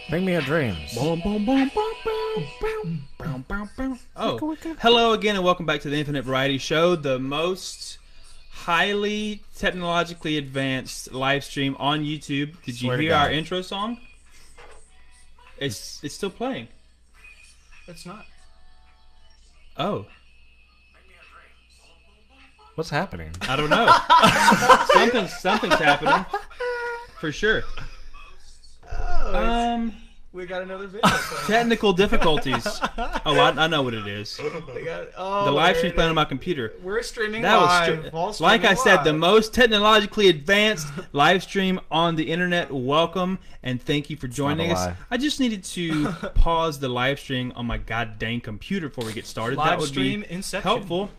Bring me a dreams. Boom, boom, boom, boom, boom, boom, boom, boom, boom. Oh, hello again and welcome back to the Infinite Variety Show, the most highly technologically advanced live stream on YouTube. Did you hear our intro song? It's still playing. It's not. Oh. What's happening? I don't know. something's happening. For sure. We got another video. Technical difficulties. Oh, I know what it is. The live stream's playing on my computer. We're streaming That live. was like I said, the most technologically advanced live stream on the internet. Welcome and thank you for joining us. I just needed to pause the live stream on my goddamn computer before we get started. Live that would stream be inception. helpful.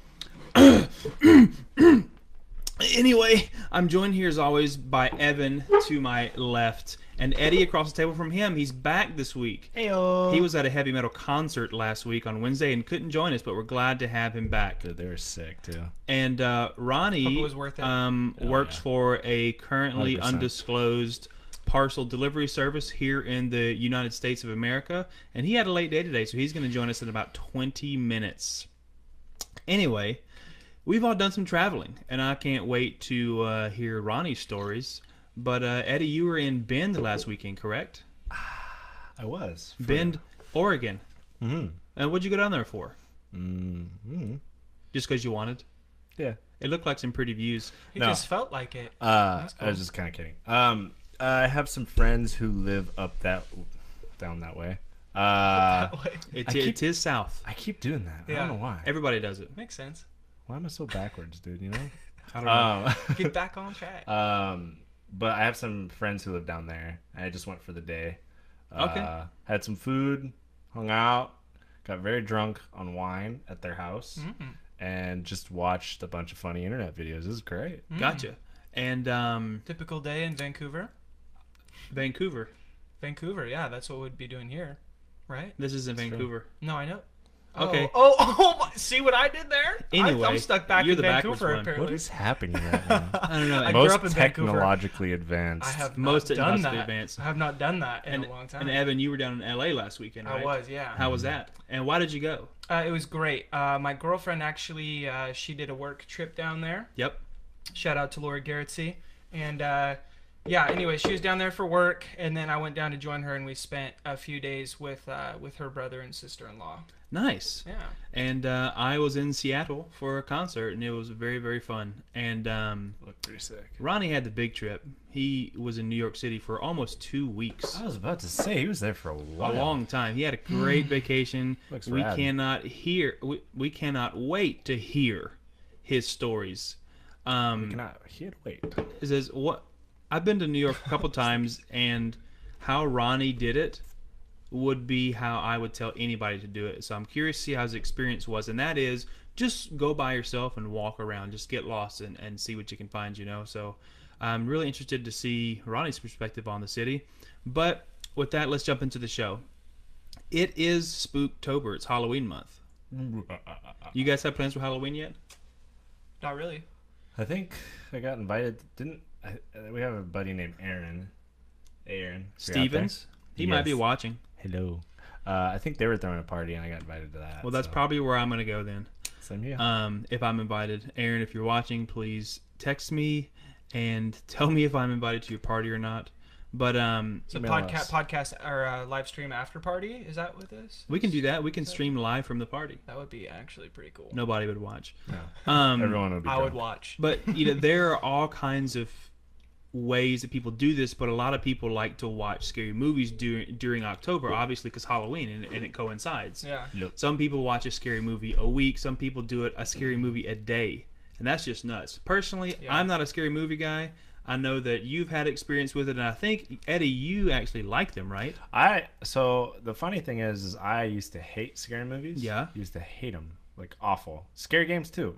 Anyway, I'm joined here as always by Evan to my left. And Eddie across the table from him. He's back this week. Heyo. He was at a heavy metal concert last week on Wednesday and couldn't join us, but we're glad to have him back. Dude, they were sick too. And Ronnie Hope it was worth it. works for a currently 100%. undisclosed parcel delivery service here in the United States of America. And he had a late day today, so he's going to join us in about 20 minutes. Anyway, we've all done some traveling, and I can't wait to hear Ronnie's stories. But Eddie, you were in Bend last weekend, correct? I was. Bend, Oregon. Mm-hmm. And what'd you go down there for? Mm-hmm. Just because you wanted? Yeah. It looked like some pretty views. He No. just felt like it. I was just kind of kidding. I have some friends who live down that way. That way. It is south. I keep doing that. I Yeah. don't know why. Everybody does it. Makes sense. Why am I so backwards, dude? You know? I don't know. Get back on track. But I have some friends who live down there. I just went for the day. Okay. Had some food, hung out, got very drunk on wine at their house, and just watched a bunch of funny internet videos. It was great. Gotcha. And Typical day in Vancouver. Vancouver. Vancouver, yeah, that's what we'd be doing here, right? This is in Vancouver. No, I know. Okay. Oh, see what I did there? Anyway, I'm stuck back you're in the backwards Vancouver, one. apparently. What is happening right now? I don't know. I grew Most up in Vancouver. technologically advanced. I have Most not done technologically that. advanced. I have not done that in a long time. And Evan, you were down in L.A. last weekend, right? I was, yeah. How was that? And why did you go? It was great. My girlfriend actually, she did a work trip down there. Yep. Shout out to Laura Garrettsy. And yeah, anyway, she was down there for work, and then I went down to join her, and we spent a few days with her brother and sister-in-law. Nice. Yeah. And I was in Seattle for a concert, and it was very, very fun. And Looked pretty sick. Ronnie had the big trip. He was in New York City for almost 2 weeks. I was about to say he was there for a while. A long time. He had a great vacation. Looks We rad. cannot hear. We cannot wait to hear his stories. He had to wait. It says what I've been to New York a couple times, and how Ronnie did it would be how I would tell anybody to do it. So I'm curious to see how his experience was, and that is just go by yourself and walk around, just get lost and see what you can find. So I'm really interested to see Ronnie's perspective on the city. But with that, let's jump into the show. It is Spooktober. It's Halloween month. You guys have plans for Halloween yet? Not really. I think I got invited. We have a buddy named Aaron. Stevens? He might be watching. Hello. I think they were throwing a party and I got invited to that. Well, that's probably where I'm going to go then. Same here. If I'm invited. Aaron, if you're watching, please text me and tell me if I'm invited to your party or not. But So Email us. podcast or live stream after party? Is that what this? we can do that. We can stream live from the party. That would be actually pretty cool. Nobody would watch. No. Everyone would be I drunk. would watch. But there are all kinds of ways that people do this, but a lot of people like to watch scary movies during October, obviously because Halloween and it coincides. Yeah. Yep. Some people watch a scary movie a week. Some people do a scary movie a day. And that's just nuts. Personally, Yeah. I'm not a scary movie guy. I know that you've had experience with it, and I think, Eddie, you actually like them, right? So the funny thing is I used to hate scary movies. Yeah. Used to hate them. Like, awful. Scary games, too.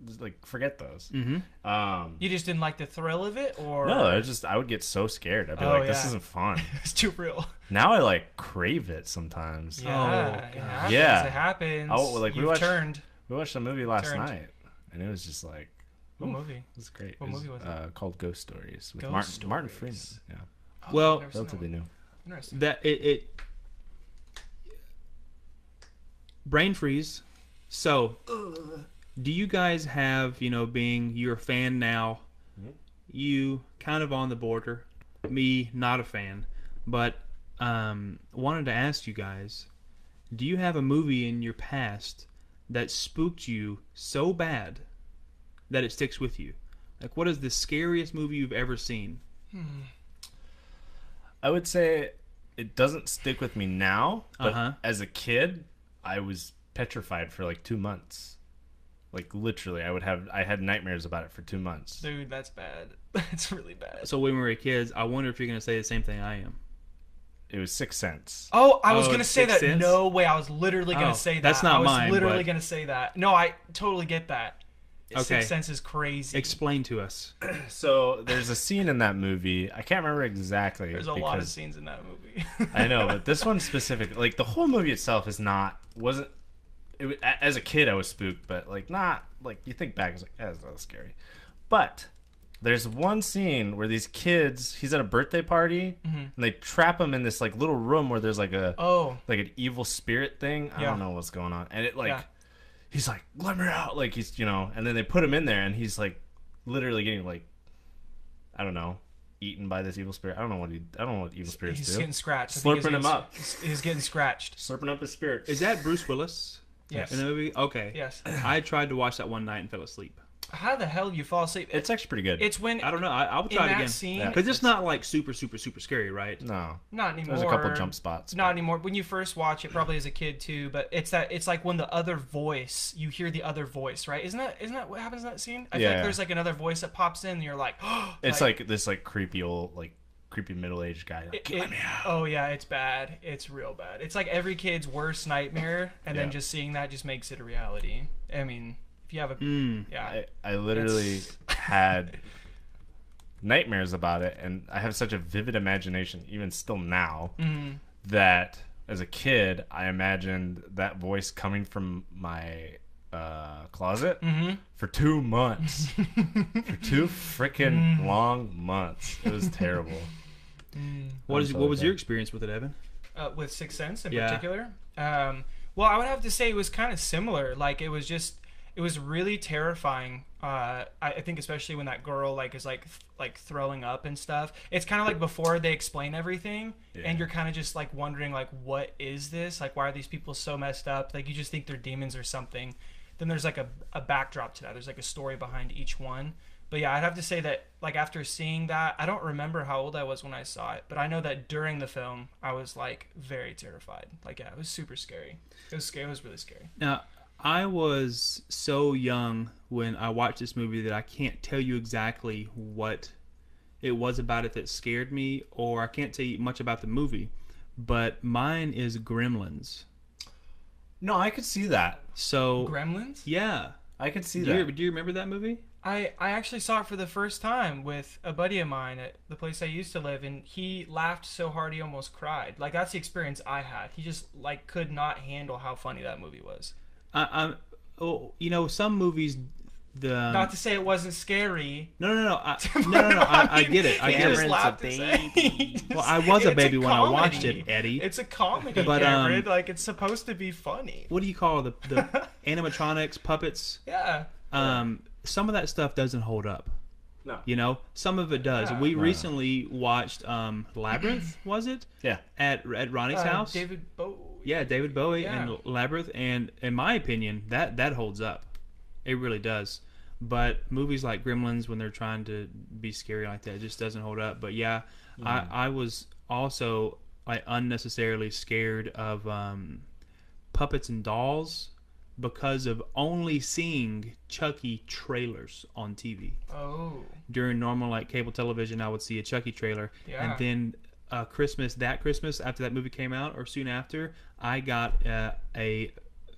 Just, like, forget those. Mm-hmm. You just didn't like the thrill of it, or No, it's just I would get so scared. I'd be Oh, like, this yeah. isn't fun. it's too real. Now I, like, crave it sometimes. Yeah, God. it happens. Yeah. It happens. Oh, like, we You've watched- turned. We watched a movie last Turned. night, and it was just like, What ooh, movie? It was great. What movie was Called Ghost Stories with Ghost Martin Stories. Freeman. Yeah, Oh, Well- I've never seen that relatively one. new. Interesting. that it brain freeze. So, do you guys have, being you're a fan now, you kind of on the border, me not a fan, but wanted to ask you guys, do you have a movie in your past that spooked you so bad that it sticks with you? Like, what is the scariest movie you've ever seen? I would say it doesn't stick with me now, but Uh-huh. as a kid, I was petrified for like 2 months. Like literally, I had nightmares about it for 2 months. Dude, that's bad. That's really bad. So when we were kids, I wonder if you're going to say the same thing I am. It was Sixth Sense. Oh, I was Oh, gonna say Sixth that. Sense? No way. I was literally gonna Oh, say that. that's not I was mine, literally but- gonna say that. No, I totally get that. Okay. Sixth Sense is crazy. Explain to us. So there's a scene in that movie. I can't remember exactly. There's a lot of scenes in that movie. I know, but this one specific, like the whole movie itself wasn't. As a kid, I was spooked, but like not like you think back, it's like that's not scary. But there's one scene where these kids, he's at a birthday party, and they trap him in this like little room where there's like like an evil spirit thing. I Yeah. don't know what's going on, and it like. Yeah. He's like, let me out, like he's, and then they put him in there, and he's like, literally getting like, I don't know, eaten by this evil spirit. I don't know what evil spirits He's do. getting scratched. I think Slurping him up, He's getting scratched. slurping up his spirit. Is that Bruce Willis Yes. in the movie? Okay. Yes. I tried to watch that one night and fell asleep. How the hell do you fall asleep? It's actually pretty good. It's when I don't know. I will in try it that again. scene. Yeah. Because it's not like super, super, super scary, right? No, Not anymore. there's a couple jump spots. Not anymore. When you first watch it, probably as a kid too, but it's like when the other voice, you hear the other voice, right? Isn't that what happens in that scene? I feel like Yeah. there's like another voice that pops in, and you're like, oh, It's like this like creepy middle-aged guy. Like, let me out. oh yeah, it's bad. It's real bad. It's like every kid's worst nightmare, and then Yeah. just seeing that just makes it a reality. I mean, if you have a yeah, I literally had nightmares about it, and I have such a vivid imagination, even still now, that as a kid, I imagined that voice coming from my closet for 2 months. For 2 freaking long months. It was terrible. What was your experience with it, Evan? with Sixth Sense in Yeah. particular. Well, I would have to say it was kind of similar. Like it was really terrifying. I think especially when that girl like is like throwing up and stuff. It's kind of like before they explain everything, and you're kind of just like wondering like, what is this? Like, why are these people so messed up? Like you just think they're demons or something. Then there's like a backdrop to that. There's like a story behind each one. But yeah, I'd have to say that like after seeing that, I don't remember how old I was when I saw it, but I know that during the film I was like very terrified. Like yeah, it was super scary. It was scary. It was really scary. Now, I was so young when I watched this movie that I can't tell you exactly what it was about it that scared me, or I can't tell you much about the movie. But mine is Gremlins. No, I could see that. So Gremlins? yeah, I could see do that. you remember that movie? I actually saw it for the first time with a buddy of mine at the place I used to live, and he laughed so hard he almost cried. Like that's the experience I had. He just like could not handle how funny that movie was. Some movies. Not to say it wasn't scary. No. I get it. I get Cameron's it. a laughed and said- Well, I was a It's baby when I watched comedy. it, Eddie. It's a comedy, But, Cameron. Like it's supposed to be funny. What do you call the animatronics, puppets? Yeah. Some of that stuff doesn't hold up. No. Some of it does. Yeah. We recently watched Labyrinth, was it? Yeah. At Ronnie's house. David Bowie. Yeah, David Bowie Yeah. and Labyrinth, and in my opinion, that holds up. It really does. But movies like Gremlins, when they're trying to be scary like that, it just doesn't hold up. But yeah, I was also like unnecessarily scared of puppets and dolls because of only seeing Chucky trailers on TV. Oh. During normal like cable television, I would see a Chucky trailer, Yeah. and then Christmas after that movie came out or soon after, I got a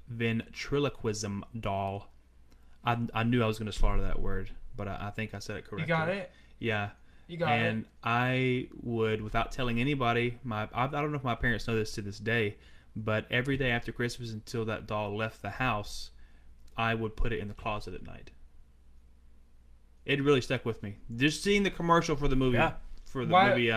ventriloquism doll. I knew I was going to slaughter that word, but I think I said it correctly. You got it? Yeah. You got it. And I would, without telling anybody, I don't know if my parents know this to this day, but every day after Christmas until that doll left the house, I would put it in the closet at night. It really stuck with me. Just seeing the commercial for the movie. Yeah. For the Why- movie.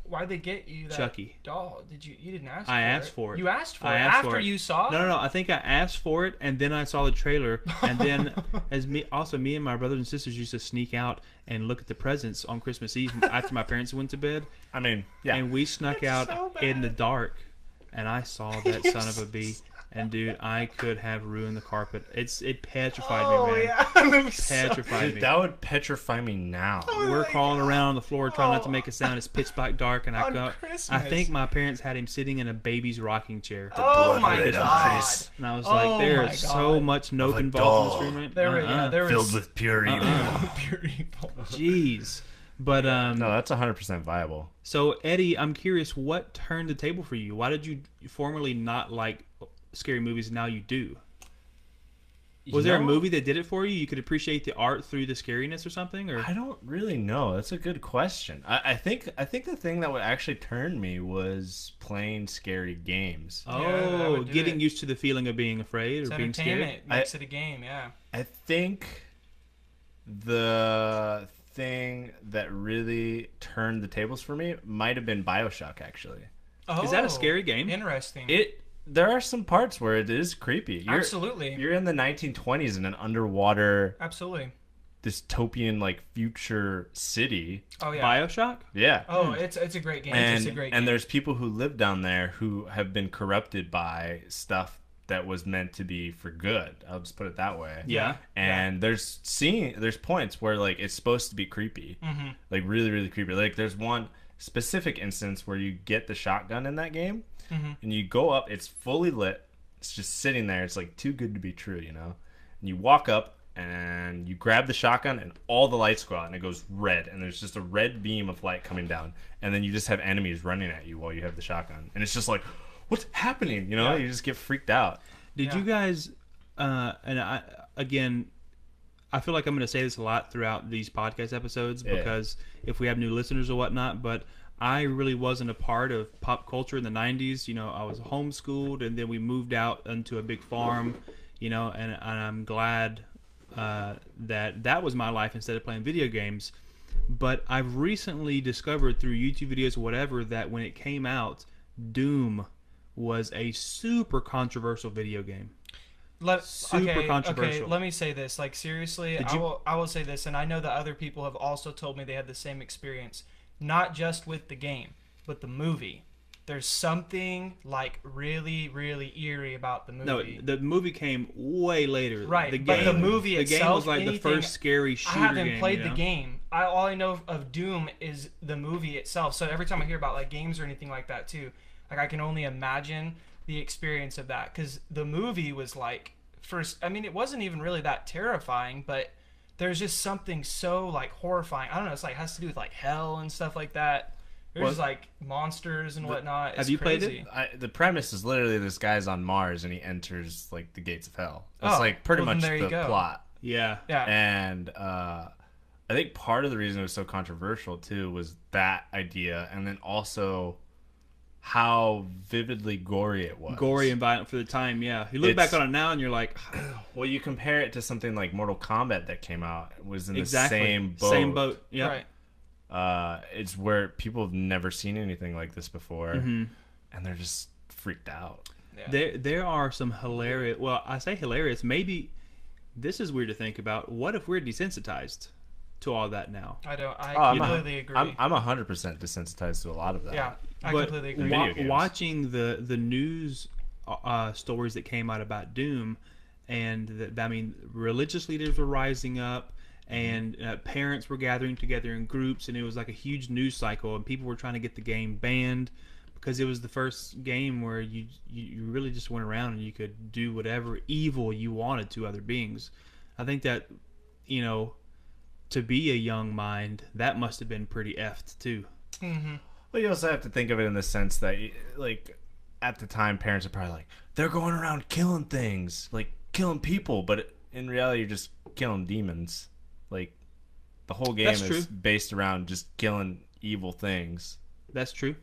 why'd they get you that Chucky. doll? You didn't ask? I for asked it. for it. You asked for I it asked after for it. you saw it? No. I think I asked for it, and then I saw the trailer, and then me and my brothers and sisters used to sneak out and look at the presents on Christmas Eve after my parents went to bed. I mean, yeah. And we snuck out so in the bad. dark, and I saw that son of a bee. And dude, I could have ruined the carpet. It petrified me, man. Yeah. That was so- Petrified Dude, me. that would petrify me now. We're crawling around on the floor trying not to make a sound. It's pitch black dark, and On I Christmas. think my parents had him sitting in a baby's rocking chair. Oh my blood god. eyes. And I was Oh like, my there's so God. much note Of a involved doll. in this room. Right? There were, yeah, there Filled was with pure evil. pure evil. Jeez. But No, that's 100% viable. so Eddie, I'm curious, what turned the table for you? Why did you formerly not like scary movies and now you do? Was there a movie that did it for you? You could appreciate the art through the scariness or something? Or I don't really know. That's a good question. I think the thing that would actually turn me was playing scary games. Yeah, that would do getting it. used to the feeling of being afraid It's or being scared. entertainment. Makes it a game, yeah. I think the thing that really turned the tables for me might have been BioShock, actually. Oh, Is that a scary game? Interesting. There are some parts where it is creepy. Absolutely. You're in the 1920s in an underwater Absolutely. dystopian like future city. Oh yeah. BioShock? Yeah. Oh, it's a great game. and It's a great game. and there's people who live down there who have been corrupted by stuff that was meant to be for good. I'll just put it that way. Yeah. And there's points where like it's supposed to be creepy, like really really creepy. Like there's one specific instance where you get the shotgun in that game, and you go up. It's fully lit. It's just sitting there. It's like too good to be true, you know. And you walk up and you grab the shotgun, and all the lights go out, and it goes red, and there's just a red beam of light coming down, and then you just have enemies running at you while you have the shotgun, and it's just like, what's happening? You know, you just get freaked out. Did you guys, and I feel like I'm going to say this a lot throughout these podcast episodes because if we have new listeners or whatnot, but I really wasn't a part of pop culture in the 90s. You know, I was homeschooled, and then we moved out into a big farm, you know, and I'm glad that was my life instead of playing video games. But I've recently discovered through YouTube videos or whatever that when it came out, Doom was a super controversial video game. Super controversial. Okay, let me say this. Like seriously, I will say this, and I know that other people have also told me they had the same experience. Not just with the game, but the movie. There's something like really, really eerie about the movie. No, the movie came way later. Right, the but game, the movie the itself, game was like the anything- first scary shooter I haven't game, played you know? the game. All I know of Doom is the movie itself. So every time I hear about like games or anything like that too, like I can only imagine the experience of that, because the movie was like first. I mean, it wasn't even really that terrifying, but there's just something so like horrifying. I don't know. It's like it has to do with like hell and stuff like that. There's just like monsters and whatnot. It's have you played crazy. it? The premise is literally this guy's on Mars and he enters like the gates of hell. That's like pretty well, then much there you the go. plot. Yeah. Yeah. And I think part of the reason it was so controversial too was that idea, and then also how vividly gory it was. Gory and violent for the time, yeah. You look back on it now and you're like, well, you compare it to something like Mortal Kombat that came out. It was in the exactly. same boat. Same boat, yeah. Right. It's where people have never seen anything like this before, and they're just freaked out. Yeah. There are some hilarious, well, I say hilarious, maybe this is weird to think about. What if we're desensitized to all that now? I completely agree. I'm 100% desensitized to a lot of that. Yeah, I But completely agree. Video games. watching the news stories that came out about Doom, and I mean, religious leaders were rising up, and parents were gathering together in groups, and it was like a huge news cycle, and people were trying to get the game banned because it was the first game where you really just went around and you could do whatever evil you wanted to other beings. I think that, you know, to be a young mind, that must have been pretty effed too. Mm-hmm. Well, you also have to think of it in the sense that, like, at the time, parents are probably like, they're going around killing things, like killing people, but in reality, you're just killing demons. Like, the whole game That's is true. based around just killing evil things. That's true.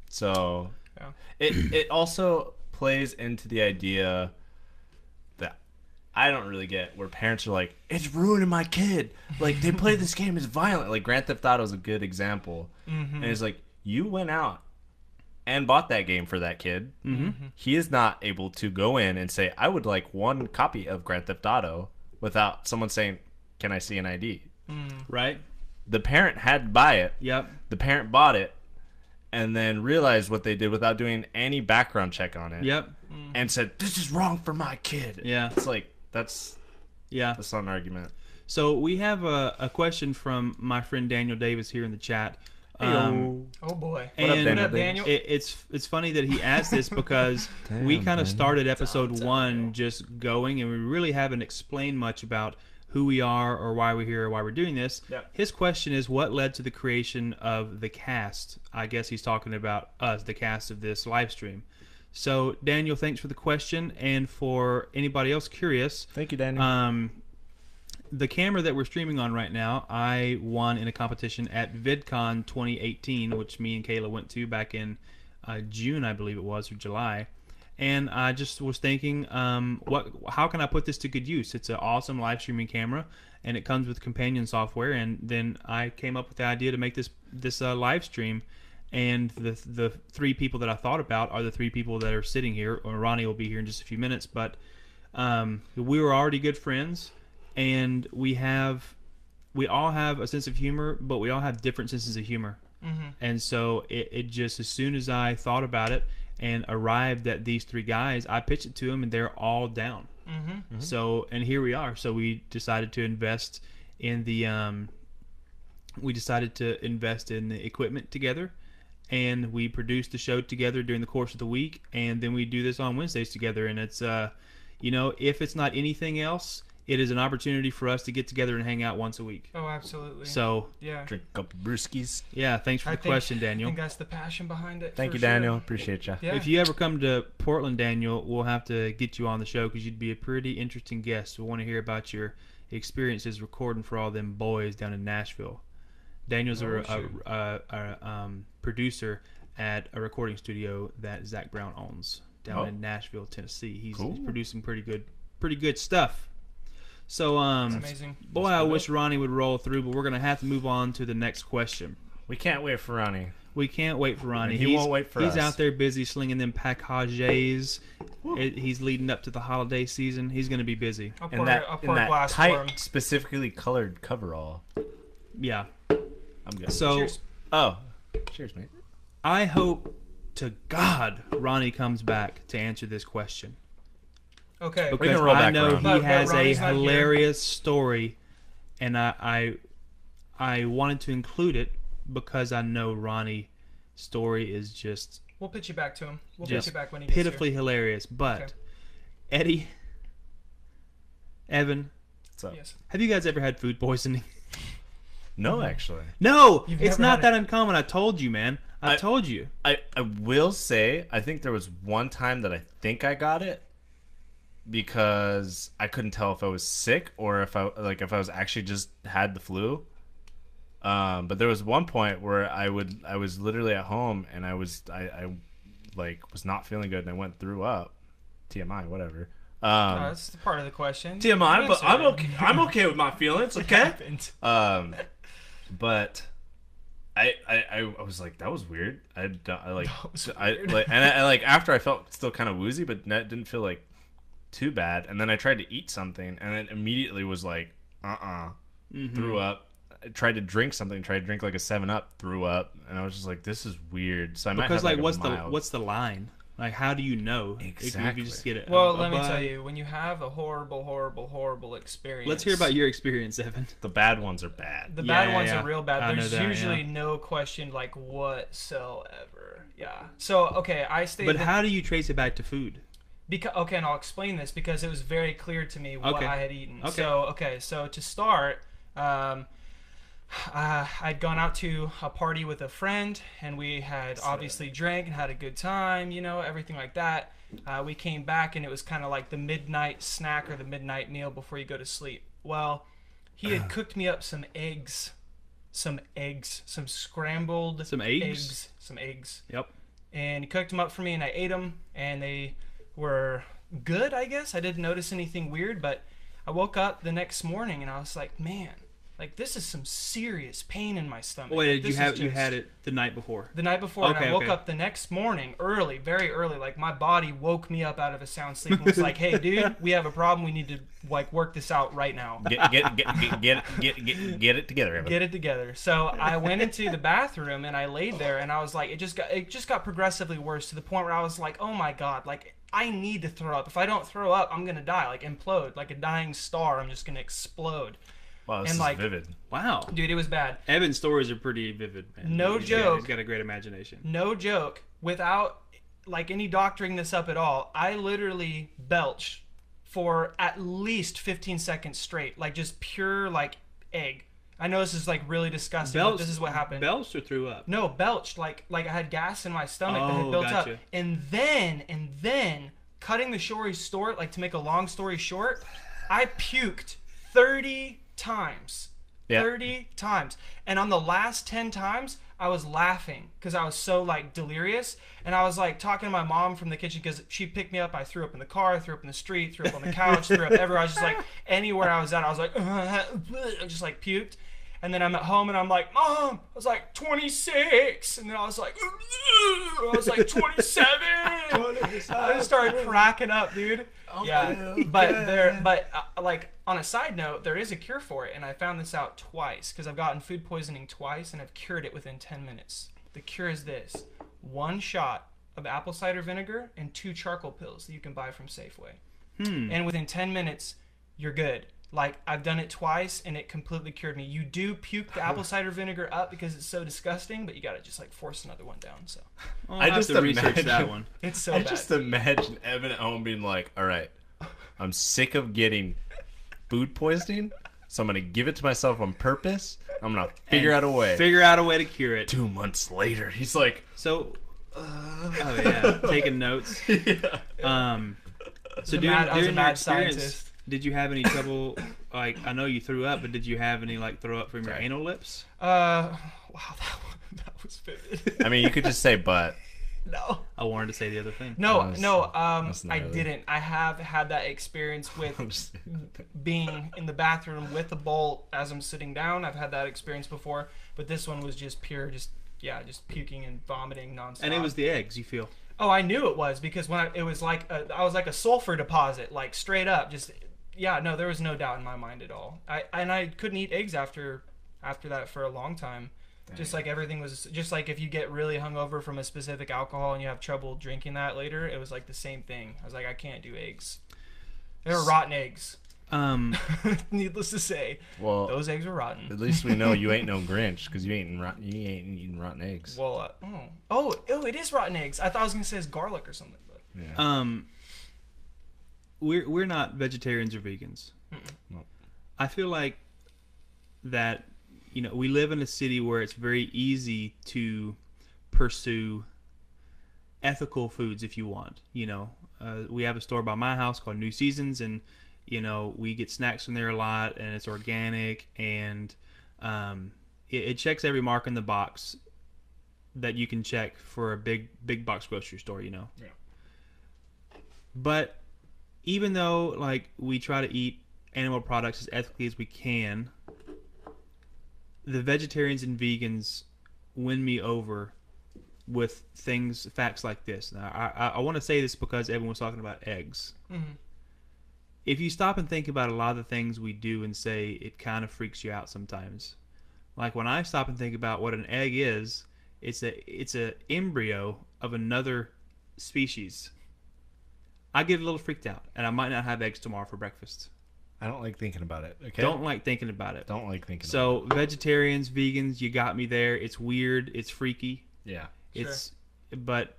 So, Yeah. it also plays into the idea that I don't really get where parents are like, it's ruining my kid. Like, they play this game, it's violent. Like, Grand Theft Auto is a good example. And it's like, you went out and bought that game for that kid. He is not able to go in and say, I would like one copy of Grand Theft Auto without someone saying, can I see an ID? Right. The parent had to buy it. Yep. The parent bought it and then realized what they did without doing any background check on it. Yep. And said, this is wrong for my kid. Yeah. It's like, that's not an argument. So we have a question from my friend Daniel Davis here in the chat. Oh boy! What up, And Daniel? it's funny that he asked this because we kind of started episode 1 just going, and we really haven't explained much about who we are or why we're here or why we're doing this. Yep. His question is, what led to the creation of the cast? I guess he's talking about us, the cast of this live stream. So, Daniel, thanks for the question. And for anybody else curious, Thank you, Daniel. the camera that we're streaming on right now, I won in a competition at VidCon 2018, which me and Kayla went to back in June, I believe it was, or July. And I just was thinking, how can I put this to good use? It's an awesome live streaming camera, and it comes with companion software. And then I came up with the idea to make this live stream. And the 3 people that I thought about are the 3 people that are sitting here. Or Ronnie will be here in just a few minutes. But we were already good friends, and we all have a sense of humor, but we all have different senses of humor. And so it just, as soon as I thought about it and arrived at these 3 guys, I pitched it to them, and they're all down. So, and here we are. So we decided to invest in the equipment together. And we produce the show together during the course of the week, and then we do this on Wednesdays together. And it's, if it's not anything else, it is an opportunity for us to get together and hang out once a week. Oh, absolutely. So, yeah. Drink a couple brewskis. Yeah, thanks for the question, Daniel. I think that's the passion behind it. Thank for you, sure. Daniel. Appreciate you. Yeah. If you ever come to Portland, Daniel, we'll have to get you on the show because you'd be a pretty interesting guest. We want to hear about your experiences recording for all them boys down in Nashville. Daniel's a producer at a recording studio that Zach Brown owns down in Nashville, Tennessee. He's producing pretty good stuff. So, That's amazing. Boy, I wish Ronnie would roll through, but we're gonna have to move on to the next question. We can't wait for Ronnie. We can't wait for Ronnie. He won't wait for us. He's out there busy slinging them packages. He's leading up to the holiday season. He's gonna be busy. I'll In pour that, a in that glass for him. tight, specifically colored coverall. Yeah. I'm good. So, Cheers. Oh, cheers, mate. I hope to God Ronnie comes back to answer this question. Okay. Because roll I back know around. he But has a Ronnie's not here. hilarious story, and I wanted to include it because I know Ronnie's story is just We'll pitch you back to him. We'll just pitch you back when he gets pitifully hilarious. But Okay. Eddie, Evan, What's up? here. Yes. have you guys ever had food poisoning? No, actually. No, You've it's never not had that uncommon. I told you, man. I told you. I will say, I think there was one time that I think I got it because I couldn't tell if I was sick or if I was actually just had the flu. But there was one point where I was literally at home and I was not feeling good and I went threw up. TMI, whatever. That's part of the question. TMI, You but answered I'm it. okay. I'm okay with my feelings. It Okay. happened. But I was like, that was weird. I like That was I weird. like and I like after I felt still kind of woozy, but that didn't feel like too bad. And then I tried to eat something, and it immediately was like, threw up. I tried to drink something, tried to drink like a 7-Up, threw up, and I was just like, this is weird. So I might Because have what's the line? Like, how do you know if Exactly. you just get it? Well, let me tell you, when you have a horrible, horrible, horrible experience. Let's hear about your experience, Evan. the bad ones are bad. The Yeah, bad ones yeah. are real bad. I know There's that, usually yeah. no question like whatsoever. Yeah. So okay, I stayed. But how do you trace it back to food? Okay, and I'll explain this because it was very clear to me what Okay. I had eaten. Okay. So to start, I'd gone out to a party with a friend, and we had obviously drank and had a good time, everything like that. We came back, and it was kind of like the midnight snack or the midnight meal before you go to sleep. Well, he had cooked me up some eggs, some scrambled Some eggs? some eggs. Yep. And he cooked them up for me, and I ate them, and they were good, I guess. I didn't notice anything weird, but I woke up the next morning and I was like, man, like this is some serious pain in my stomach. Wait, Like, you had it the night before? the night before, and Okay, I woke okay. up the next morning early, very early. Like my body woke me up out of a sound sleep and was like, "Hey, dude, we have a problem. We need to like work this out right now. Get it together, Evan. Get it together." So I went into the bathroom and I laid there, and I was like, it just got progressively worse to the point where I was like, "Oh my god, like I need to throw up. If I don't throw up, I'm gonna die, like implode, like a dying star. I'm just gonna explode." Wow, this And, is like, vivid. Wow. Dude, it was bad. Evan's stories are pretty vivid, man. No joke. He's got a great imagination. No joke. Without like any doctoring this up at all, I literally belched for at least 15 seconds straight, like just pure like egg. I know this is like really disgusting, but this is what happened. Belched or threw up? No, belched, like I had gas in my stomach that had built gotcha. up, and then cutting the story short, like to make a long story short, I puked 30 times. Yeah. 30 times. And on the last 10 times, I was laughing because I was so like delirious. And I was like talking to my mom from the kitchen because she picked me up. I threw up in the car, threw up in the street, threw up on the couch, threw up everywhere. I was just like, anywhere I was at, I was like, I just like puked. And then I'm at home and I'm like, Mom, I was like 26. And then I was like, 27. I just started cracking up, dude. Yeah, but like on a side note, there is a cure for it, and I found this out twice because I've gotten food poisoning twice, and I've cured it within 10 minutes. The cure is this: 1 shot of apple cider vinegar and 2 charcoal pills that you can buy from Safeway, and within 10 minutes, you're good. Like I've done it twice, and it completely cured me. You do puke the apple cider vinegar up because it's so disgusting, but you gotta just like force another one down. So I just have to research that one. it's so I bad. just imagine Evan at home being like, all right, I'm sick of getting food poisoning, so I'm going to give it to myself on purpose. I'm going to figure out a way. Figure out a way to cure it. 2 months later, he's like, So, oh yeah, taking notes. yeah. So I was a during your mad experience, scientist. did you have any trouble? Like, I know you threw up, but did you have any like throw up from your anal lips? Wow, that was vivid. I mean, you could just say but. No. I wanted to say the other thing. No, That's not I really- didn't. I have had that experience with I'm just- being in the bathroom with a bowl as I'm sitting down. I've had that experience before, but this one was just pure, just puking and vomiting nonstop. And it was the eggs. You feel? Oh, I knew it was because when it was like I was like a sulfur deposit, like straight up. Just no, there was no doubt in my mind at all. I couldn't eat eggs after that for a long time. Just like everything was, just like if you get really hungover from a specific alcohol and you have trouble drinking that later, it was like the same thing. I was like, I can't do eggs. They were rotten eggs. Needless to say, Well, those eggs were rotten. at least we know you ain't no Grinch because you ain't eating rotten eggs. Well, it is rotten eggs. I thought I was gonna say it's garlic or something, but Yeah. We're not vegetarians or vegans. No. I feel like that, you know, we live in a city where it's very easy to pursue ethical foods if you want. You know, we have a store by my house called New Seasons, and you know, we get snacks from there a lot, and it's organic, and it checks every mark in the box that you can check for a big box grocery store. You know. Yeah. But even though like we try to eat animal products as ethically as we can, the vegetarians and vegans win me over with facts like this. Now, I want to say this because Evan was talking about eggs. mm-hmm. If you stop and think about a lot of the things we do and say, it kind of freaks you out sometimes. Like when I stop and think about what an egg is, it's a embryo of another species. I get a little freaked out, and I might not have eggs tomorrow for breakfast. I don't like thinking about it. Okay. Don't like thinking about it. Don't like thinking. So vegetarians, vegans, you got me there. It's weird. It's freaky. Yeah. It's, but,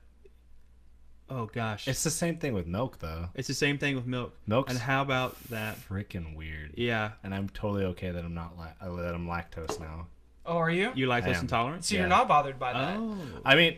oh gosh, It's the same thing with milk, though. it's the same thing with milk. Milk's And how about that? freaking weird. Yeah, And I'm totally okay that I'm not that I'm lactose now. Oh, are you? you I lactose am. intolerant? So Yeah. you're not bothered by that? Oh, I mean,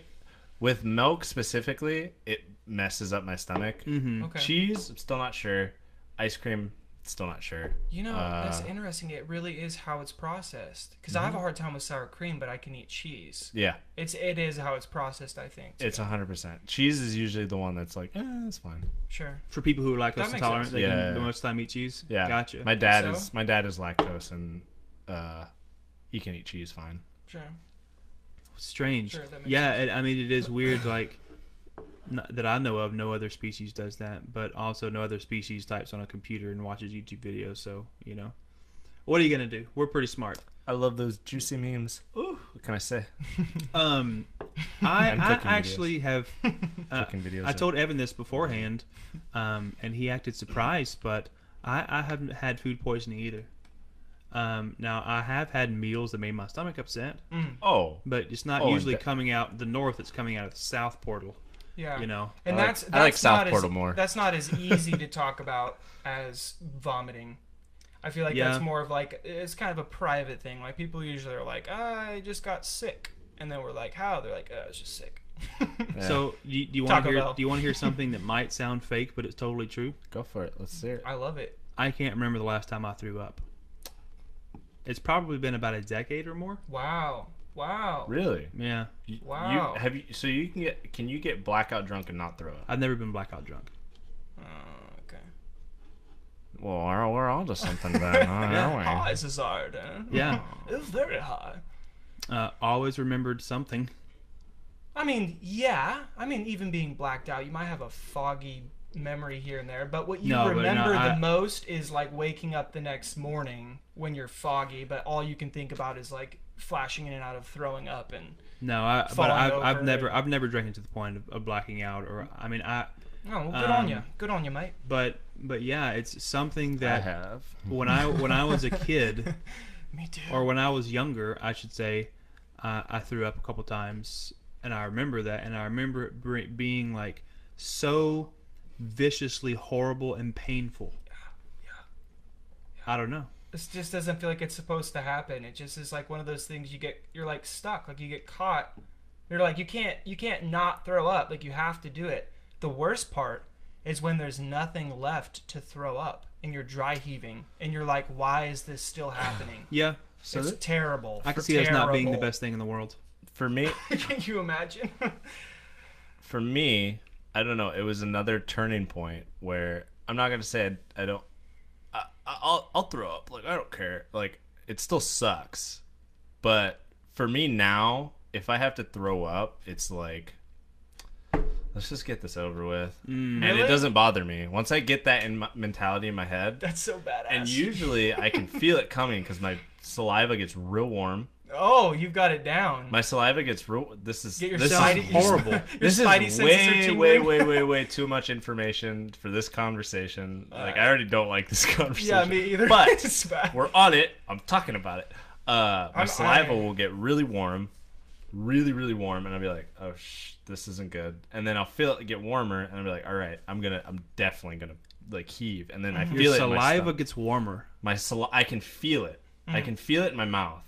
with milk specifically, it messes up my stomach. mm-hmm. Okay. Cheese, I'm still not sure. Ice cream, still not sure. You know, that's interesting. It really is how it's processed. Because I have a hard time with sour cream, but I can eat cheese. Yeah. It is how it's processed, I think. It's 100%. Cheese is usually the one that's like, it's fine. Sure. For people who are That lactose makes intolerant, sense. they Yeah. can most of the time eat cheese. Yeah. Gotcha. My dad So? is lactose, and he can eat cheese fine. Sure. Strange. Sure, that makes Yeah, I mean, it is weird. Like that I know of, no other species does that, but also no other species types on a computer and watches YouTube videos. So what are you gonna do? We're pretty smart. I love those juicy memes. Ooh, what can I say? I And cooking actually have. Cooking videos. I told Evan this beforehand, and he acted surprised, but I haven't had food poisoning either. Now I have had meals that made my stomach upset, Oh, but it's not Oh, and usually coming out the north. It's coming out of the south portal. Yeah. You know. And I that's like South not Portal as, more. That's not as easy to talk about as vomiting. I feel like Yeah. that's more of like, it's kind of a private thing. Like people usually are like, I just got sick. And then we're like, how? They're like, I was just sick. Yeah. So do you want Taco to hear? Bell. Do you want to hear something that might sound fake, but it's totally true? go for it. Let's hear it. I love it. I can't remember the last time I threw up. It's probably been about a decade or more. Wow. Wow. Really? Yeah, Wow. So you can you get blackout drunk and not throw up? I've never been blackout drunk. Okay. Well, we're on to something then, aren't we? High is hard. Yeah. It's very high. Always remembered something. I mean, yeah. I mean, even being blacked out, you might have a foggy memory here and there, but what you No, but remember no, the most is like waking up the next morning when you're foggy, but all you can think about is like flashing in and out of throwing up and No, but Falling I've over. I've never drank it to the point of blacking out, or I mean oh, well, good on you, mate. But yeah, it's something I that have. when I was a kid, Me too. or when I was younger, I should say, I threw up a couple times, and I remember that, and I remember it being like so viciously horrible and painful. I don't know. This just doesn't feel like it's supposed to happen. It just is like one of those things you're like stuck, like you get caught. You're like you can't not throw up, like you have to do it. The worst part is when there's nothing left to throw up and you're dry heaving and you're like, why is this still happening? Yeah, So It's terrible. I can see us not being the Terrible. best thing in the world. for me, Can you imagine? for me, I don't know. It was another turning point where I'm not gonna say I don't. I'll throw up. Like I don't care. Like it still sucks, but for me now, if I have to throw up, it's like let's just get this over with, and Really? it doesn't bother me once I get that in my mentality in my head. That's so badass. And usually I can feel it coming because my saliva gets real warm. Oh, you've got it down. My saliva gets real. This is Get your this spidey- is your horrible. sp- your This spidey is senses are way, tingling. way too much information for this conversation. Like I already don't like this conversation. Yeah, me either. But It's bad. we're on it. I'm talking about it. My saliva I- will get really warm, really warm, and I'll be like, oh this isn't good. And then I'll feel it get warmer, and I'll be like, all right, I'm definitely gonna like heave. And then I feel Your it. In my saliva stomach. gets warmer. I can feel it. I can feel it in my mouth.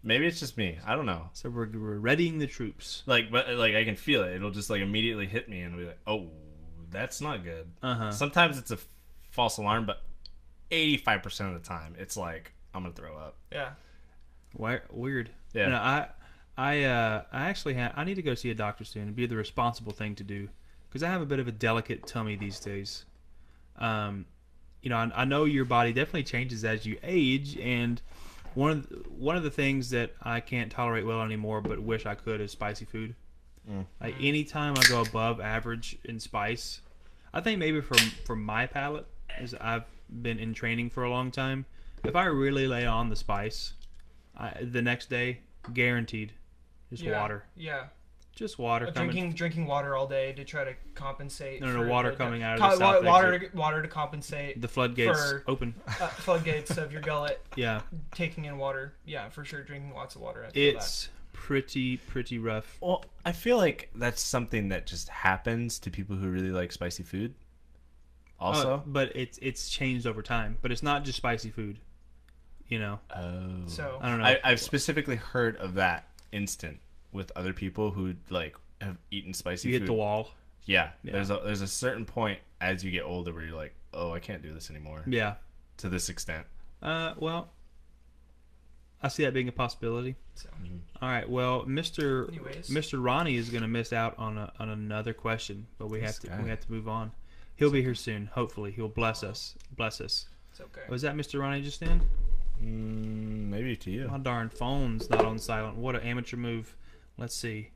Maybe it's just me. I don't know. So we're readying the troops. But I can feel it. It'll just like immediately hit me and I'll be like, oh, that's not good. Uh-huh. Sometimes it's a false alarm, but 85% of the time it's like I'm gonna throw up. Yeah. Weird. Yeah. You know, I actually I need to go see a doctor soon. It'd be the responsible thing to do because I have a bit of a delicate tummy these days. You know, I know your body definitely changes as you age, and one of the things that I can't tolerate well anymore, but wish I could, is spicy food. Like anytime I go above average in spice, I think maybe for my palate, as I've been in training for a long time, if I really lay on the spice, the next day, guaranteed, just Yeah. water, Yeah. just water. Drinking water all day to try to compensate. No, for, water like, coming out of the south exit. water to compensate The floodgates for- open. Floodgates of your gullet. Yeah, Taking in water. Yeah, for sure. Drinking lots of water. I feel it's pretty rough. Well, I feel like that's something that just happens to people who really like spicy food. Also, But it's changed over time. But it's not just spicy food. You know, that. So I don't know. I've specifically heard of that instant with other people who like have eaten spicy you food. hit the wall. Yeah, Yeah. there's a certain point as you get older where you're like, oh, I can't do this anymore. Yeah. To this extent. Well, I see that being a possibility. So, All right. Well, Mr. anyways. Mr. Ronnie is going to miss out on another question, but we have This to guy. move on. He'll be here soon. Hopefully, he'll bless us. Bless us. It's okay. Was that Mr. Ronnie just in? Maybe to you. My darn phone's not on silent. What an amateur move. Let's see.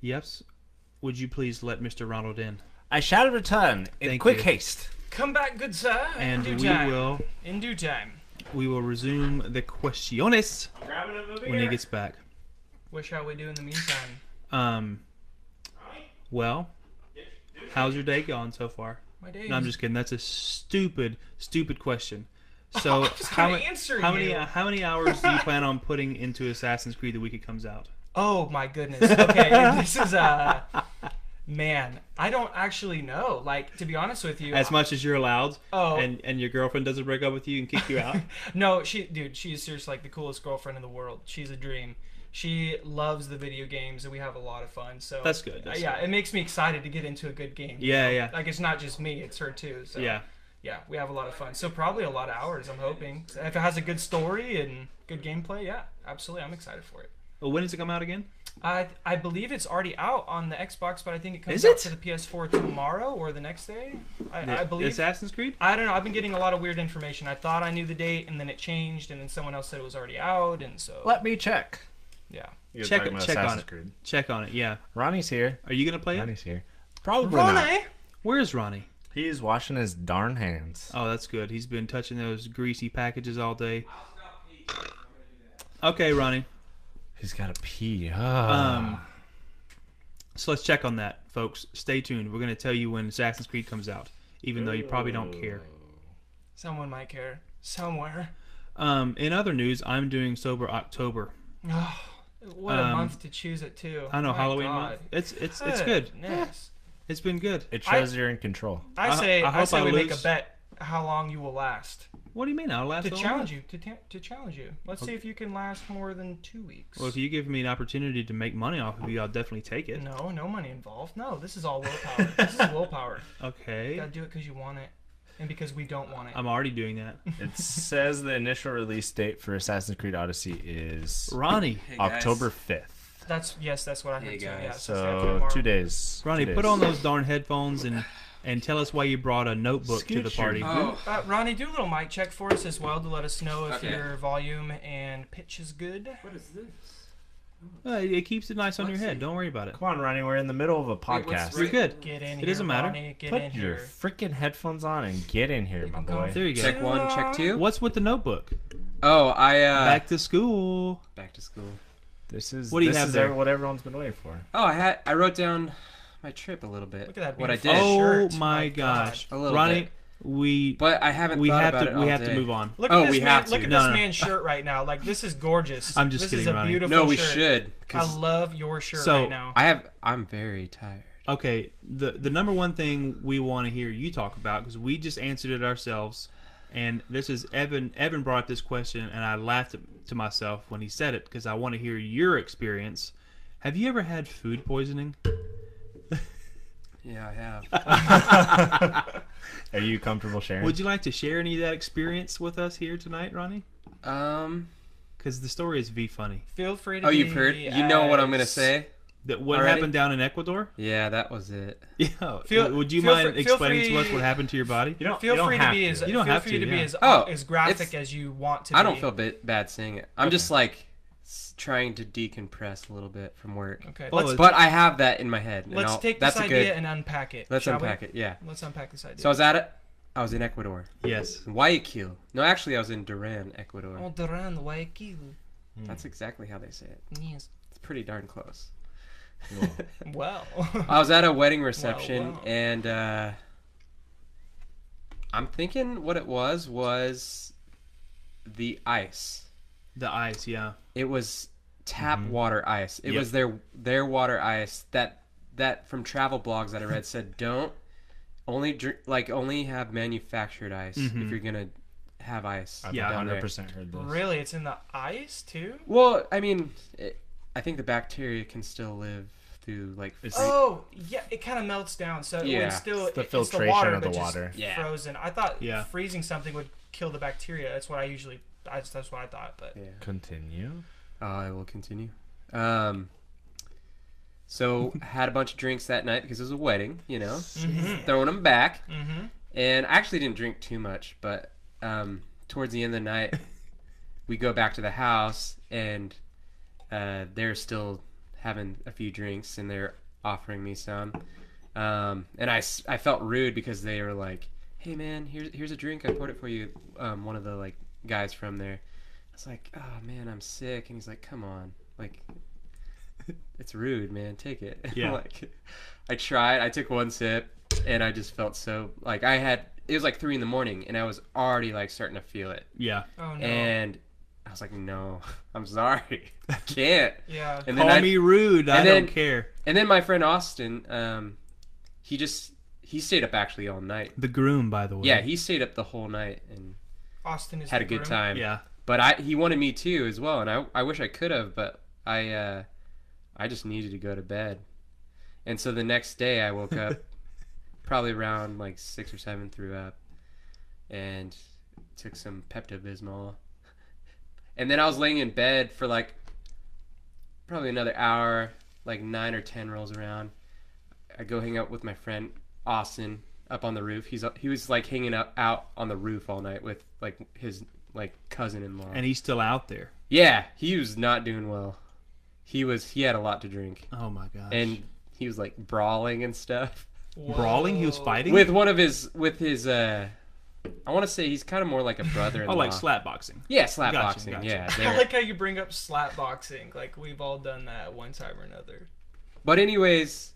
Yes. Would you please let Mr. Ronald in? I shall return in Thank quick you. haste. Come back, good sir. And in we due time. will In due time. resume the questiones Grabbing it moving when he gets back. What shall we do in the meantime? Well, how's your day going so far? My day. No, I'm just kidding. That's a stupid question. So, I'm just gonna answer how you. many hours do you plan on putting into Assassin's Creed the week it comes out? Oh my goodness. Okay, this is man, I don't actually know. Like, to be honest with you, As much as you're allowed. Oh. And your girlfriend doesn't break up with you and kick you out. no, she's seriously like the coolest girlfriend in the world. She's a dream. She loves the video games, and we have a lot of fun. So That's good. That's yeah, good. it makes me excited to get into a good game. Yeah, you know? yeah. Like, it's not just me; it's her too. So Yeah. yeah, we have a lot of fun. So probably a lot of hours. I'm hoping if it has a good story and good gameplay. Yeah, absolutely. I'm excited for it. Well, when does it come out again? I believe it's already out on the Xbox, but I think it comes Is out it? to the PS4 tomorrow or the next day. I believe. Assassin's Creed? I don't know. I've been getting a lot of weird information. I thought I knew the date, and then it changed, and then someone else said it was already out, and so Let me check. yeah. You're Check talking it- about check on Assassin's it. Creed. Check on it, yeah. Ronnie's here. Are you going to play it? Ronnie's here. Probably not. Ronnie. Where's Ronnie? He's washing his darn hands. Oh, that's good. He's been touching those greasy packages all day. Okay, Ronnie. He's got to pee. So let's check on that, folks. Stay tuned. We're going to tell you when Assassin's Creed comes out, even though you probably don't care. Someone might care somewhere. In other news, I'm doing Sober October. Oh, what a month to choose it too. I know, My Halloween God. month. It's good. Goodness. It's been good. It shows you're in control. I say I hope I we make lose. a bet how long you will last. What do you mean? I'll last To all challenge month? you. To challenge you. Let's see if you can last more than 2 weeks. Well, if you give me an opportunity to make money off of you, I'll definitely take it. No money involved. No, this is all willpower. This is willpower. You Okay. gotta do it because you want it, and because we don't want it. I'm already doing that. It says the initial release date for Assassin's Creed Odyssey is Ronnie. Hey, guys. October 5th. That's what I heard Hey, too. guys. Yeah, it's after So tomorrow. 2 days. Ronnie, 2 put days. on those darn headphones and tell us why you brought a notebook to the Scooch your party. Oh, Ronnie, do a little mic check for us as well to let us know if Okay. your volume and pitch is good. what is this? It keeps it nice on your Let's head. see. Don't worry about it. Come on, Ronnie. We're in the middle of a Wait, podcast. what's You're right- good. Get in It here, doesn't matter. Ronnie. Get Put in your here. freaking headphones on and get in here, my boy. There you go. Check 1, check 2. What's with the notebook? Oh, Back to school. back to school. This is What do you this have is there? what everyone's been waiting for. Oh, I wrote down my trip a little bit. Look at that What I beautiful did. Oh shirt. my My gosh, God. A little Ronnie, bit. we But I haven't we thought have about to it we all have to day. move on. Look Oh, at this we man. have to. Look at No, this no. man's shirt right now. Like, this is gorgeous. I'm just this kidding, is a Ronnie. beautiful No, we shirt. should. I 'Cause love your shirt So, right now. I'm very tired. Okay, the number one thing we want to hear you talk about, because we just answered it ourselves, and this is Evan. Evan brought this question, and I laughed to myself when he said it because I want to hear your experience. Have you ever had food poisoning? Yeah, I have. Are you comfortable sharing? Would you like to share any of that experience with us here tonight, Ronnie? Because the story is funny. Feel free to Oh, be you've heard? You know what I'm gonna as- say? That what Already? happened down in Ecuador? Yeah, that was it. Yeah. Feel- Would you feel mind free- feel explaining to us free- what happened to your body? You don't. Feel you don't free to have be as You don't feel have free to, to be yeah. as Oh, as graphic it's- as you want to. I be. don't feel bad saying it. I'm just like trying to decompress a little bit from work. Okay, Well, let's But I have that in my head. and let's I'll- take this that's a idea good. and unpack it. Let's shall unpack we? it. Yeah. Let's unpack this idea. So I was in Ecuador. Yes. In Guayaquil. No, actually, I was in Duran, Ecuador. Oh, Duran, Guayaquil. That's exactly how they say it. Yes. It's pretty darn close. Well. I was at a wedding reception, wow. and I'm thinking what it was the ice. The ice, yeah. It was tap water ice. It Yep. was their water ice that from travel blogs that I read said don't only drink, only have manufactured ice if you're gonna have ice. I've Yeah, down there. 100% heard this. Really, it's in the ice too. Well, I mean, I think the bacteria can still live through like. Oh, yeah, it kind of melts down, so Yeah. it's still It's the it's filtration the water, of the but water. just Yeah. frozen. I thought Yeah. freezing something would kill the bacteria. That's what I usually. That's what I thought, but Yeah. Continue. I will continue. So had a bunch of drinks that night because it was a wedding, you know, throwing them back. mm-hmm. And I actually didn't drink too much, but towards the end of the night, we go back to the house, and they're still having a few drinks, and they're offering me some. And I felt rude because they were like, "Hey man, here's a drink. I poured it for you." One of the like guys from there. I was like, "Oh man, I'm sick," and he's like, "Come on, like." It's rude, man. Take it. Yeah. Like, I tried. I took one sip, and I just felt so like it was like 3 a.m, and I was already like starting to feel it. Yeah. Oh no. And I was like, no, I'm sorry, I can't. Yeah. And Call me rude. I don't care. And then my friend Austin, he stayed up actually all night. The groom, by the way. Yeah, he stayed up the whole night and Austin is had a the good groom. time. Yeah. But he wanted me too as well, and I wish I could have, but I just needed to go to bed. And so the next day I woke up probably around like 6 or 7, threw up, and took some Pepto-Bismol. And then I was laying in bed for like probably another hour, like 9 or 10 rolls around. I go hang out with my friend Austin up on the roof. He was like hanging out on the roof all night with like his like cousin-in-law. And he's still out there. Yeah, he was not doing well. He had a lot to drink. Oh my gosh. And he was like brawling and stuff. Whoa. Brawling? He was fighting? With his I want to say he's kind of more like a brother-in-law. Oh, like slap boxing. Yeah, slap Gotcha, boxing. gotcha. Yeah. I like how you bring up slap boxing. Like we've all done that at one time or another. But anyways,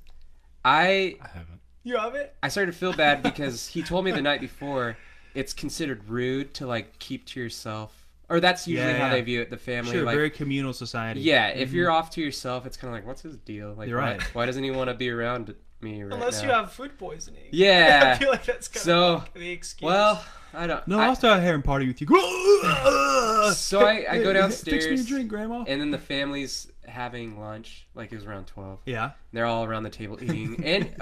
I haven't. You have it? I started to feel bad because he told me the night before it's considered rude to like keep to yourself. Or that's usually how they view it, the family. Sure, like, very communal society. yeah, if you're off to yourself, it's kind of like, what's his deal? Like, You're right. Why doesn't he want to be around me right Unless now? you have food poisoning. Yeah. I feel like that's kind of like the excuse. Well, I don't. No, I, I'll start having party with you. So I go downstairs, Fix me a drink, Grandma. and then the family's having lunch. Like it was around 12. Yeah. They're all around the table eating, and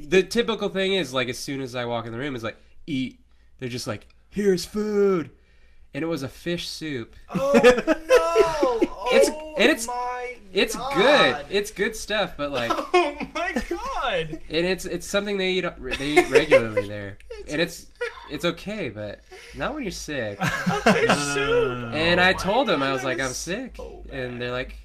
the typical thing is like as soon as I walk in the room, is like eat. They're just like, here's food, and it was a fish soup. Oh no! It's good. It's good stuff, but like, Oh my god! and it's something they eat regularly there, and it's okay, but not when you're sick. Fish soup. And Oh I my told them, I God, was like, that I'm is sick. so And bad. they're like,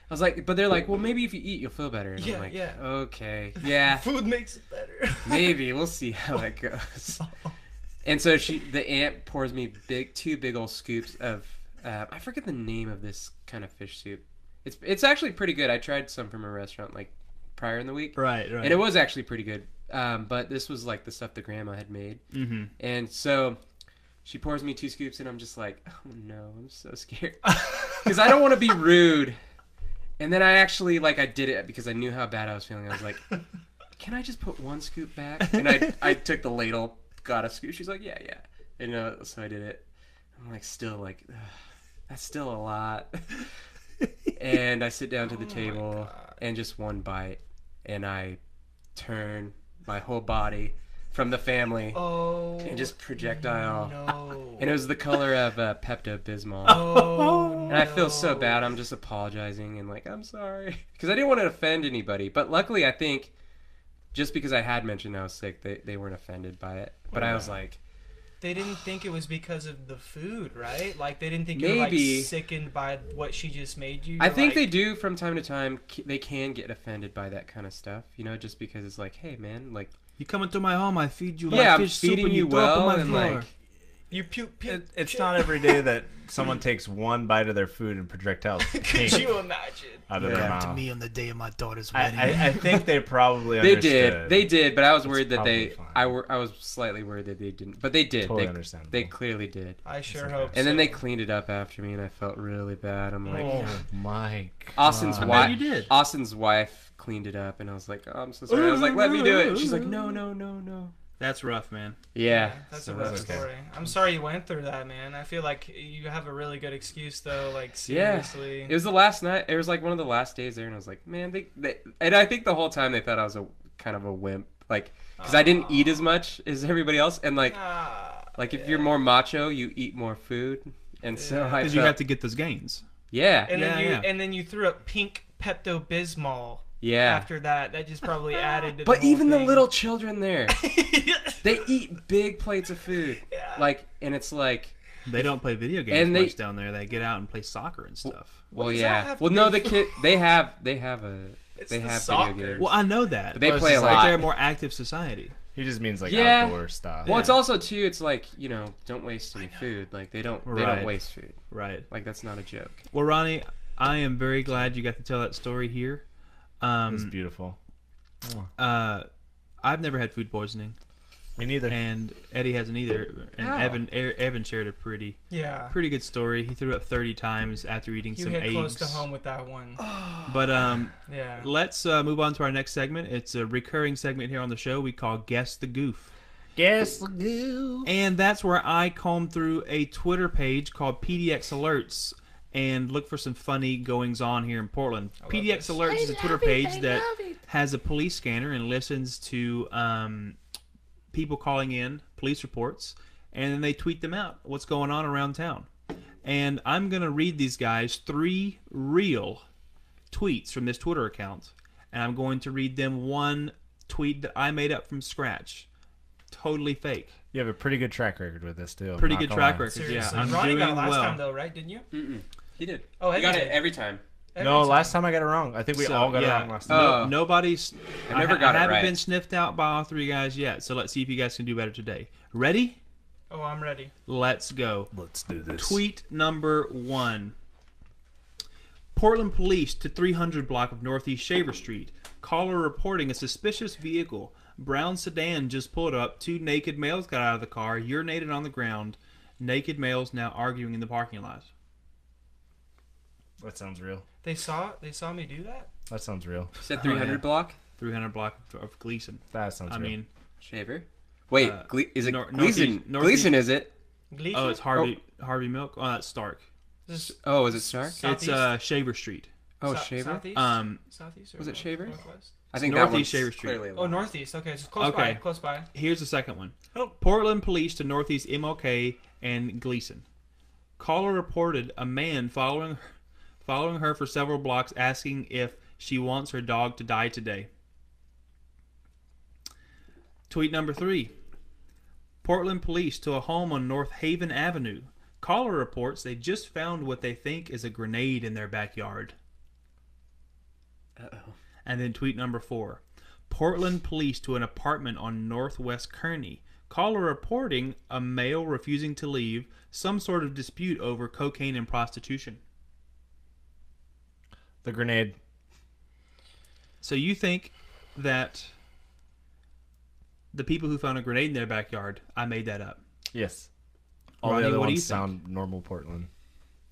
I was like, but they're like, well, maybe if you eat, you'll feel better. And Yeah, I'm like, yeah. okay, yeah, Food makes it better. maybe. We'll see how it goes. And so the aunt pours me two big old scoops of, I forget the name of this kind of fish soup. It's actually pretty good. I tried some from a restaurant like prior in the week. Right. And it was actually pretty good. But this was like the stuff the grandma had made. Mm-hmm. And so she pours me 2 scoops, and I'm just like, oh no, I'm so scared. Because I don't want to be rude. And then I actually, like, I did it because I knew how bad I was feeling. I was like, can I just put 1 scoop back? And I took the ladle, got a scoop. She's like, yeah. And so I did it. I'm like, still like, ugh, that's still a lot. And I sit down to the table, and just 1 bite, and I turn my whole body from the family Oh. and just projectile. No. And it was the color of Pepto-Bismol. Oh. And I feel so bad. I'm just apologizing and like, I'm sorry. Because I didn't want to offend anybody. But luckily, I think just because I had mentioned I was sick, they weren't offended by it. But I was like... They didn't think it was because of the food, right? Like, they didn't think you were, Maybe. like, sickened by what she just made you. I think like, they do from time to time. They can get offended by that kind of stuff. You know, just because it's like, hey, man, like... You come into my home, I feed you Yeah, like I'm fish soup feeding and you throw up on well my and floor. like... You puke. It's not every day that someone takes 1 bite of their food and projectiles Could you imagine? out of their Come mouth. to me on the day of my daughter's wedding. I think they probably They understood. did, but I was worried that probably they... fine. I was slightly worried that they didn't. But they did. Totally They understandable. clearly did. I sure okay. hope so. And then they cleaned it up after me, and I felt really bad. I'm like... Oh my God. Austin's I bet wife. you did. Austin's wife cleaned it up, and I was like, "Oh, I'm so sorry." I was like, "Let me do it." She's like, "No." That's rough, man. Yeah. That's So a rough that's okay. story. I'm sorry you went through that, man. I feel like you have a really good excuse, though. Like, Yeah. seriously. It was the last night. It was like one of the last days there, and I was like, man, they and I think the whole time they thought I was a kind of a wimp, like, because I didn't eat as much as everybody else, and like if you're more macho, you eat more food, and so I Because you have to get those gains. yeah, And then you threw up pink Pepto-Bismol. yeah. After that just probably added to But the whole even the thing. little children there, they eat big plates of food, like, and it's like, They don't play video games And they- much down there. They get out and play soccer and stuff. well, does that yeah. have to Well, do no, with- the kid they have It's they the have soccer. video games. Well, I know that. But they Well, it's play a just Like lot. they're a more active society. He just means like Yeah. outdoor stuff. Well, it's Yeah. also too. It's like, don't waste any food. Like they don't Right. waste food. Right. Like that's not a joke. Well, Ronnie, I am very glad you got to tell that story here. It's beautiful. I've never had food poisoning, Me neither. and Eddie hasn't either. And Ow. Evan shared a pretty good story. He threw up 30 times after eating You some hit eggs. close to home with that one. But Yeah. let's move on to our next segment. It's a recurring segment here on the show we call Guess the Goof. Guess the Goof. And that's where I comb through a Twitter page called PDX Alerts and look for some funny goings on here in Portland. PDX Alerts is a Twitter page that has a police scanner and listens to people calling in police reports, and then they tweet them out, what's going on around town. And I'm going to read these guys 3 real tweets from this Twitter account, and I'm going to read them one tweet that I made up from scratch. Totally fake. You have a pretty good track record with this, too. Pretty Not good gonna track lie. record. Seriously. Yeah, I'm Ronnie doing got it last well. time, though, right? Didn't you? He did. Oh, he Eddie got did. it every time. No, last time I got it wrong. I think we all got it wrong last time. Oh. Nobody's. I never got it I haven't right. been sniffed out by all 3 guys yet, so let's see if you guys can do better today. Ready? Oh, I'm ready. Let's go. Let's do this. Tweet number 1. Portland police to 300 block of Northeast Shaver Street. Caller reporting a suspicious vehicle. Brown sedan just pulled up. 2 naked males got out of the car, urinated on the ground. Naked males now arguing in the parking lot. That sounds real. They saw me do that? That sounds real. You said 300 yeah. block 300 block of Gleason. That sounds I real. mean, shaver. Wait, is it Northeast- Gleason? Northeast- Gleason is it? Gleason? oh, it's Harvey Milk. Oh, that's Stark. This is Oh, is it Stark? Southeast? It's Shaver Street. Oh, Shaver. Southeast? Southeast or Was it Shaver? Northwest? I think that Northeast one's Shaver Street. clearly Oh, long. Northeast. Okay, so close Okay. by. Close by. Here's the second one. Oh. Portland police to Northeast MLK and Gleason. Caller reported a man following her for several blocks, asking if she wants her dog to die today. Tweet number 3. Portland police to a home on North Haven Avenue. Caller reports they just found what they think is a grenade in their backyard. Uh-oh. And then tweet number 4. Portland police to an apartment on Northwest Kearney. Caller reporting a male refusing to leave, some sort of dispute over cocaine and prostitution. The grenade. So you think that the people who found a grenade in their backyard, I made that up. Yes. All Ronnie, the other what do you ones think? sound normal Portland.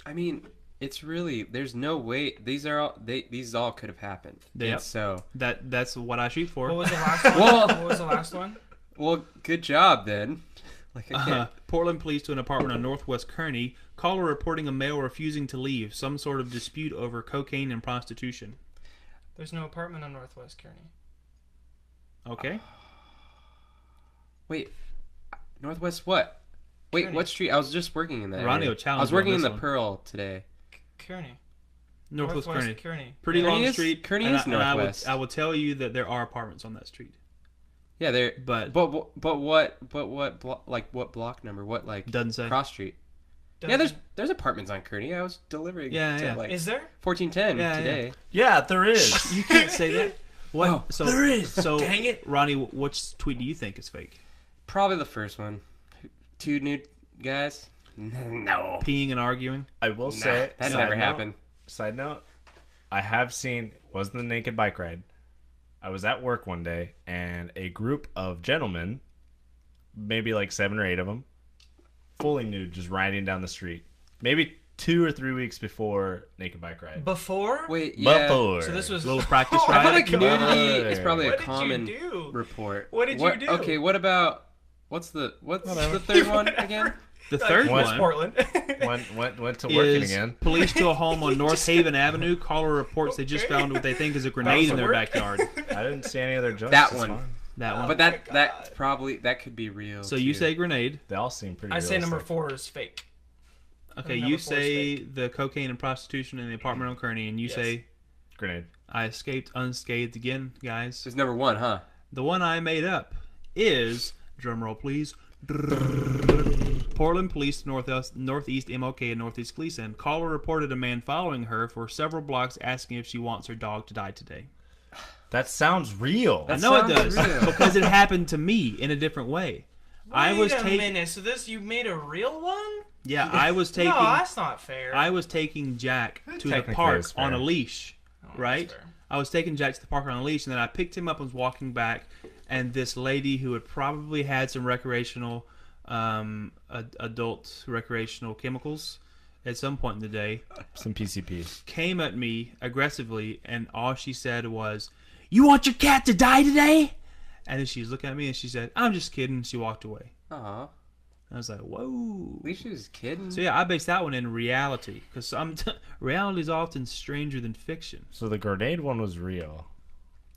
I mean, it's really there's no way these all could have happened. Yep. And so That's what I shoot for. What was the last one? Well- What was the last one? well, good job then. Like again, Portland police to an apartment on Northwest Kearney. Caller reporting a male refusing to leave, some sort of dispute over cocaine and prostitution. There's no apartment on Northwest Kearney. Okay. wait, Northwest what? Wait, Kearney. what street? I was just working in that. Ronnie area. will challenge I was you on working in this the one. Pearl today. Kearney. Northwest Kearney. Kearney. Pretty Yeah. long Kearney is- street. Kearney and is and northwest. I will tell you that there are apartments on that street. Yeah, there. But But what block number? What like doesn't say. cross street? Doesn't- Yeah, there's apartments on Kearney. I was delivering. Yeah, to, yeah. Like Is there? 1410 Yeah, today. Yeah, there is. You can't say that. What? Oh, so there is. So Dang it. Ronnie, which tweet do you think is fake? Probably the first one. 2 nude guys. No. Peeing and arguing. I will say that side never note- happened. Side note, I have seen, wasn't the naked bike ride. I was at work one day, and a group of gentlemen, maybe like 7 or 8 of them, fully nude, just riding down the street. Maybe 2 or 3 weeks before Naked Bike Ride. Before? Wait, yeah. Before. So this was A little practice Oh, I feel ride. like nudity God. is probably What a did you common do? report. What did you do? Okay, what about what's the Whatever. third one again? The third West one Portland. Went to working is again. police to a home on North Haven Avenue. Caller reports they just found what they think is a grenade in their work. backyard. I didn't see any other jokes. That It's one. fine. That one. But that probably that could be real. So you too. say grenade. They all seem pretty. I say number realistic. 4 is fake. Okay, Number you 4 is say fake. the cocaine and prostitution in the apartment on Kearney, and you Yes. say Grenade. I escaped unscathed again, guys. It's number 1, huh? The one I made up is, drumroll please, Portland Police Northeast MOK and Northeast Gleason. Caller reported a man following her for several blocks asking if she wants her dog to die today. That sounds real. I know it sounds does real. because it happened to me in a different way. I was Wait a taking minute. So this you made a real one? I was taking No, that's not fair. I was taking Jack to the Technically, park it's fair. on a leash, Oh, that's right? fair. I was taking Jack to the park on a leash, and then I picked him up and was walking back, and this lady who had probably had some recreational, adult recreational chemicals at some point in the day, Some PCP. came at me aggressively, and all she said was, "You want your cat to die today?" And then she was looking at me, and she said, "I'm just kidding." She walked away. Aw. I was like, "Whoa." At least she was kidding. So yeah, I based that one in reality because reality is often stranger than fiction. So the grenade one was real.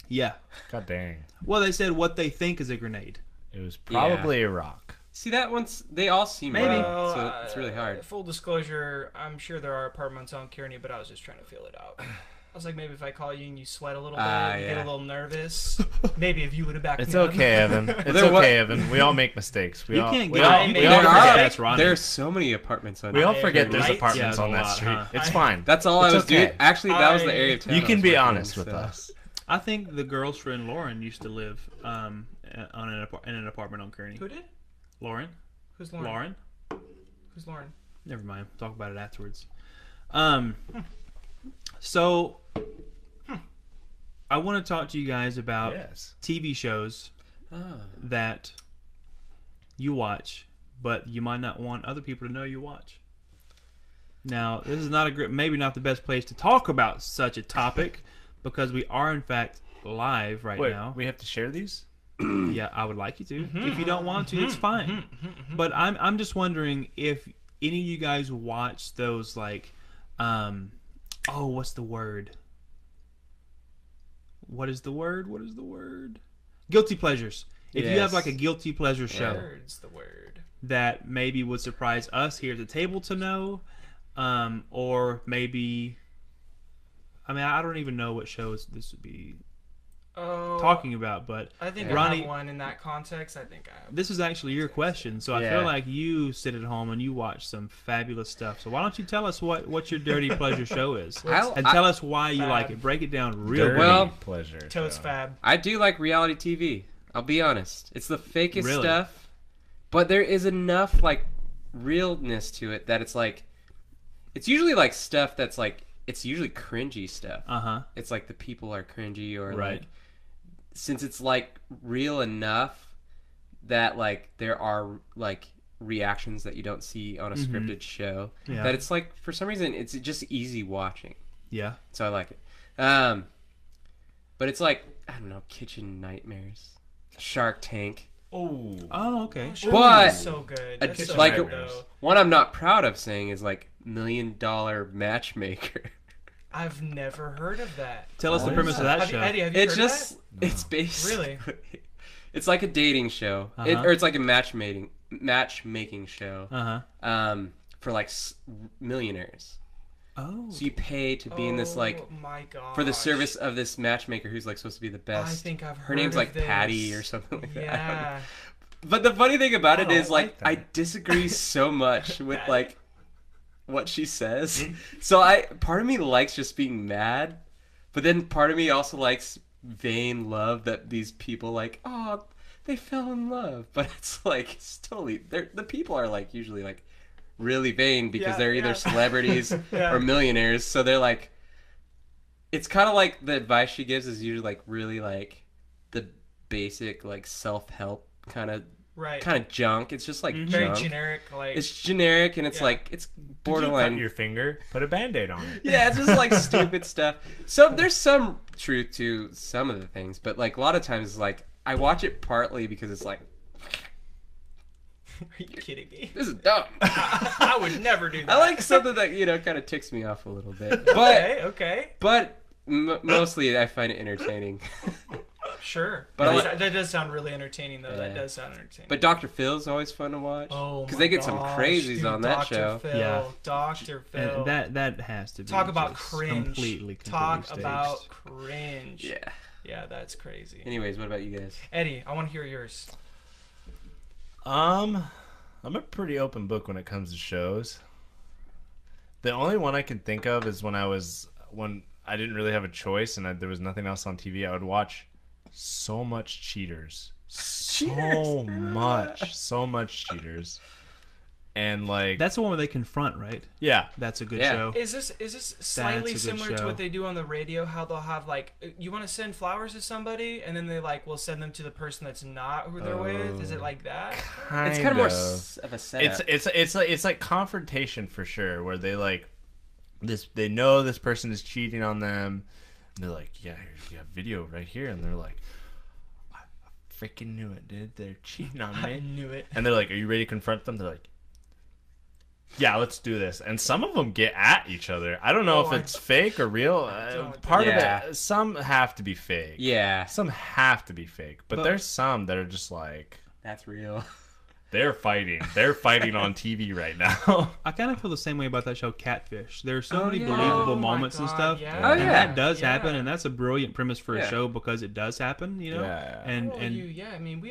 Yeah. God dang. Well, they said what they think is a grenade. It was probably a rock. See, that one's they all seem Maybe. wrong, so it's really hard. Full disclosure, I'm sure there are apartments on Kearney, but I was just trying to feel it out. I was like, maybe if I call you and you sweat a little bit, you get yeah. a little nervous. Maybe if you would have backed It's me up. okay, Evan. It's There wa- okay, Evan. We all make mistakes. We You all, can't we get all, it. we There all are- forget. That's Ronnie. There's so many apartments on. We all I forget am there's right. apartments Yeah, on there's that a street. lot, It's huh? fine. That's all I It's was okay. doing. Actually, that was the area of town. You I can was be working honest in, with so. us. I think the girl's friend Lauren used to live in an apartment on Kearney. Who did? Lauren? Who's Lauren? Lauren? Who's Lauren? Never mind. Talk about it afterwards. So I want to talk to you guys about Yes. TV shows Ah. that you watch, but you might not want other people to know you watch. Now, this is not maybe not the best place to talk about such a topic because we are in fact live right Wait, now. we have to share these? Yeah, I would like you to. If you don't want to, it's fine. But I'm just wondering if any of you guys watch those like what's the word? What is the word? Guilty pleasures. If you have Yes. like a guilty pleasure show Word's the word. that maybe would surprise us here at the table to know, or maybe I don't even know what shows this would be Oh, talking about, but I think Ronnie- I have one in that context. I think I have. this is actually your question, so I Yeah. feel like you sit at home and you watch some fabulous stuff. So why don't you tell us what your dirty pleasure show is, and tell us why you like it. Break it down real Dirty quick. Well, pleasure. Totes show. Fab. I do like reality TV. I'll be honest. It's the fakest Really? stuff, but there is enough like realness to it that it's like, it's usually like stuff that's like, it's usually cringy stuff. It's like the people are cringy or Right. like, since it's like real enough that like there are like reactions that you don't see on a scripted show, Yeah. that it's like for some reason it's just easy watching. Yeah. So I like it. But it's like, I don't know, Kitchen Nightmares, Shark Tank. Oh. Oh, okay. But so good. a- That's so like good, though. one I'm not proud of saying is like $1 Million Matchmaker. I've never heard of that. Tell us the What premise is of that? that show. Eddie, have you It's heard just, of it's basically, Really? it's like a dating show, or it's like a matchmaking show, for like millionaires. Oh. So you pay to that? be in this like Oh my god. for the service of this matchmaker who's like supposed to be the best. I think I've heard Her name's of like this. Patty or something like that. I don't know. Yeah. But the funny thing about it I is don't like like that. I disagree so much with Patty. like what she says. So part of me likes just being mad, but then part of me also likes vain love that these people like, oh, they fell in love. But it's like it's totally the people are like usually like really vain because Yeah, they're either yeah. celebrities Yeah. or millionaires. So they're like, it's kind of like the advice she gives is usually like really like the basic like self-help kind of Right. kind of junk. It's just like Very junk. generic. Like It's generic, and it's Yeah. like it's Did you cut borderline. your finger, put a Band-Aid on it. Yeah, it's just like stupid stuff. So there's some truth to some of the things, but like a lot of times, like I watch it partly because it's like, are you kidding me? this is dumb. I would never do that. I like something that kind of ticks me off a little bit, but Okay. mostly I find it entertaining. Sure. But That does sound really entertaining, though. Yeah. That does sound entertaining. But Dr. Phil's always fun to watch. Oh, because my they get some gosh, crazies dude, on that Dr. show. Phil, Yeah. Dr. Phil. And that has to be Talk about just cringe. completely Talk staged. about cringe. Yeah. Yeah, that's crazy. Anyways, what about you guys? Eddie, I want to hear yours. I'm a pretty open book when it comes to shows. The only one I can think of is when I didn't really have a choice and there was nothing else on TV. I would watch so much Cheaters. So much Cheaters. And like That's the one where they confront, right? yeah. That's a good Yeah. show. Is this slightly That's a good similar to show. what they do on the radio? How they'll have like, you want to send flowers to somebody, and then they like will send them to the person that's not who they're with. Is it like that? It's kind of more of a setup. It's like confrontation for sure, where they like they know this person is cheating on them. And they're like, yeah, you got video right here, and they're like, I freaking knew it, dude. They're cheating on I me. knew it. And they're like, are you ready to confront them? They're like, yeah, let's do this. And some of them get at each other. I don't know Oh, if it's fake or real. don't Part Yeah. of it, some have to be fake. Yeah, Some have to be fake. But there's some that are just like, that's real. they're fighting. They're fighting on TV right now. I kind of feel the same way about that show Catfish. There are so many yeah. believable Oh my moments and God, stuff. yeah. Oh, And yeah. that does Yeah. happen, and that's a brilliant premise for a Yeah. show because it does happen, you know? Yeah. And Well, and yeah, I mean,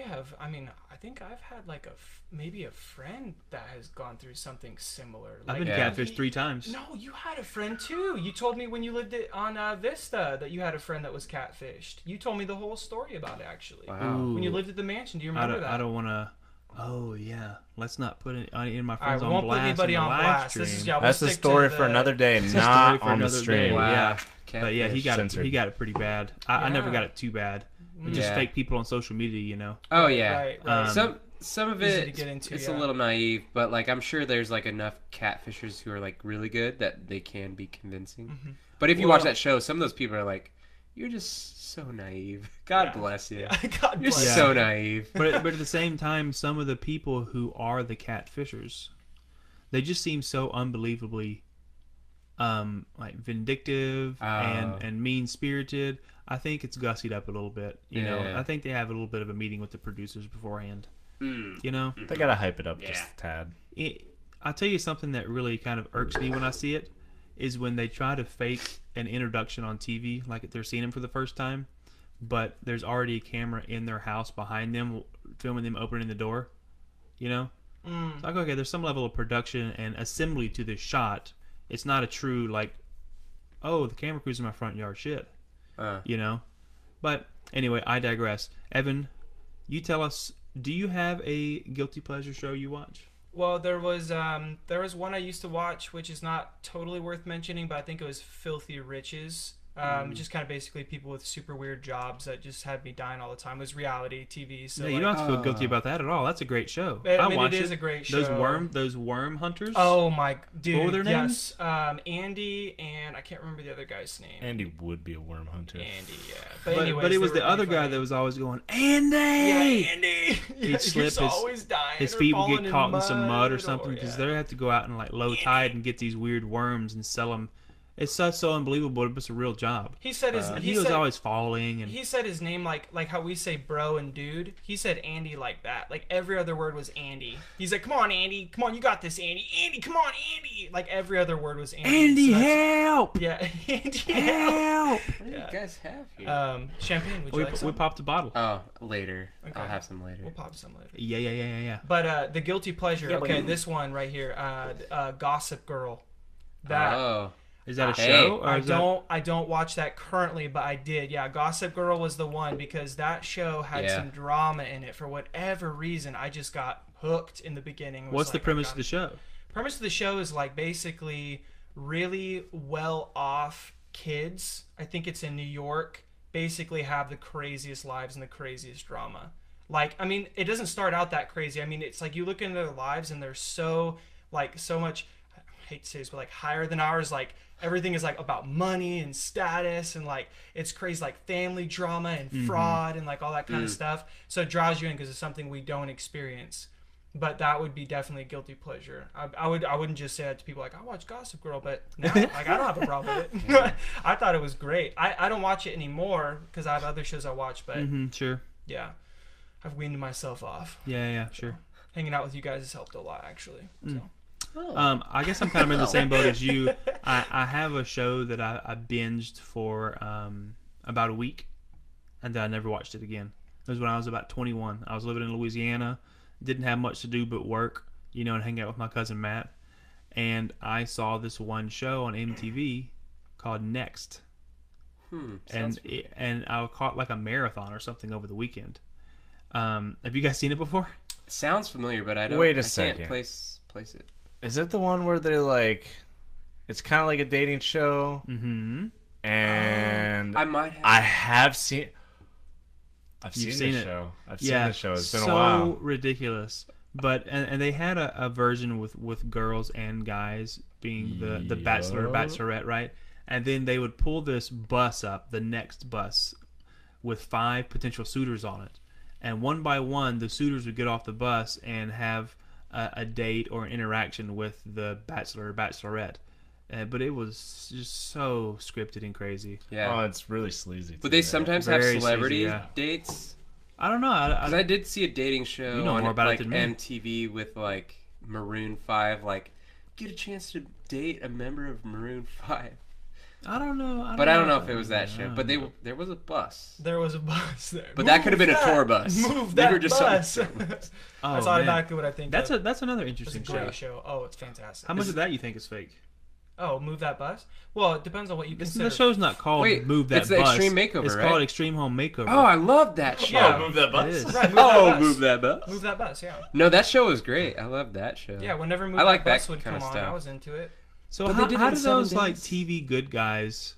I think I've had like maybe a friend that has gone through something similar. I've Like, been Yeah. catfished 3 times. No, you had a friend too. You told me when you lived on Vista that you had a friend that was catfished. You told me the whole story about it actually. Wow. When you Ooh. lived at the mansion, do you I remember don't, that? I don't want to. Oh yeah, let's not put it in my All right, friends we on won't blast. put anybody the on live blast. This is stream. yeah. We'll That's a stick to story the- for another day, It's a not story for on the another stream. day. Wow. Yeah. But yeah, he Catfish. got Censored. it pretty bad. I never Yeah. got it too bad. It's just Yeah. fake people on social media, you know. Oh yeah. Right. Some of Easy it to get into, it's yeah. a little naive, but like I'm sure there's like enough catfishers who are like really good that they can be convincing. Mm-hmm. But if you Well- watch that show, some of those people are like, "You're just so naive." God Yeah. bless you. God You're bless. Yeah. so naive. but at the same time, some of the people who are the catfishers, they just seem so unbelievably, like vindictive and mean spirited. I think it's gussied up a little bit. You know, Yeah. I think they have a little bit of a meeting with the producers beforehand. Mm. You know, They gotta hype it up Yeah. just a tad. I'll tell you something that really kind of irks me when I see it is when they try to fake an introduction on TV, like they're seeing him for the first time, but there's already a camera in their house behind them, filming them opening the door. You know, it's like, okay, there's some level of production and assembly to this shot. It's not a true like, oh, the camera crew's in my front yard shit. You know, but anyway, I digress. Evan, you tell us. Do you have a guilty pleasure show you watch? Well, there was one I used to watch, which is not totally worth mentioning, but I think it was Filthy Riches. Just kind of basically people with super weird jobs that just had me dying all the time. It was reality TV. So Yeah, you like, don't have to feel guilty about that at all. That's a great show. I mean, watch it is a great Those show. worm hunters. Oh my dude! What were their yes, Andy and I can't remember the other guy's name. Andy would be a worm hunter. Andy, yeah. but anyways, it was they the were other pretty guy funny. that was always going, Andy. Yeah, Andy. He'd slip, He's always dying. His or feet would falling get caught in some mud or or something because yeah. they have to go out in like low tide and get these weird worms and sell them. It's so unbelievable. It's a real job. He said his. He was always falling and He said his name like how we say bro and dude. He said Andy like that. Like every other word was Andy. He's like, come on, Andy. Come on, you got this, Andy. Andy, come on, Andy. Like every other word was Andy. Andy, So that's- help! Yeah, Andy, help. Help! What do you Yeah. guys have here? Champagne. Would you We, like we some? popped a bottle. Oh, later. Okay. I'll have some later. We'll pop some later. Yeah. But the guilty pleasure. Yeah, okay, but- this one right here. Gossip Girl. That. Oh. Is that a Hey. show? Or is I don't watch that currently, but I did. Yeah, Gossip Girl was the one because that show had Yeah. some drama in it for whatever reason. I just got hooked in the beginning. What's the premise of the show? Premise of the show is like basically really well off kids. I think it's in New York. Basically have the craziest lives and the craziest drama. Like, I mean, it doesn't start out that crazy. I mean, it's like you look into their lives and they're so, like, so much, I hate to say this, but like higher than ours. Like, everything is like about money and status and like, it's crazy, like family drama and fraud and like all that kind of stuff. So it draws you in because it's something we don't experience. But that would be definitely a guilty pleasure. I wouldn't just say that to people like, I watch Gossip Girl, but now, like, I don't have a problem with it. I thought it was great. I don't watch it anymore because I have other shows I watch, but Sure. yeah. I've weaned myself off. Yeah, sure. Hanging out with you guys has helped a lot, actually. So. I guess I'm kind of in the same boat as you. I have a show that I binged for about a week, and then I never watched it again. It was when I was about 21. I was living in Louisiana, didn't have much to do but work, and hang out with my cousin Matt. And I saw this one show on MTV called Next. And I caught like a marathon or something over the weekend. Have you guys seen it before? It sounds familiar, but I don't. Wait a I second. can't place it. Is it the one where they're like, it's kind of like a dating show? Mm-hmm. And I might have. I have seen. I've You've seen seen the it. show. I've seen the show. It's been so a while. ridiculous. But and they had a version with girls and guys being the bachelor or bachelorette, right? And then they would pull this bus up, the next bus, with 5 potential suitors on it. And one by one, the suitors would get off the bus and have a date or an interaction with the bachelor or bachelorette. But it was just so scripted and crazy. Yeah. Oh, it's really sleazy. But they sometimes have Very celebrity sleazy, yeah. dates. I don't know. Because I did see a dating show You know on more about it like than me. MTV with like Maroon 5, like get a chance to date a member of Maroon 5. I don't know. But I don't know if it was that show. But there was a bus. There was a bus there. But that could have been a tour bus. Move They that were just bus. on the bus. Oh, That's man. automatically what I think. That's of. that's another It's a interesting great show. show. Oh, it's fantastic. How much of that you think is fake? Oh, Move That Bus? Well, it depends on what you consider. The show's not called Wait, Move That it's the Bus. Extreme Makeover, It's right? called Extreme Home Makeover. Oh, I love that show. Yeah. Move that bus. It is. Right, Move That Bus. Move that bus. Move That Bus, yeah. No, that show was great. I love that show. Yeah, whenever Move I like That Bus that would kinda come on, stuff. I was into it. So But they did it how in do 7 those like days. TV good guys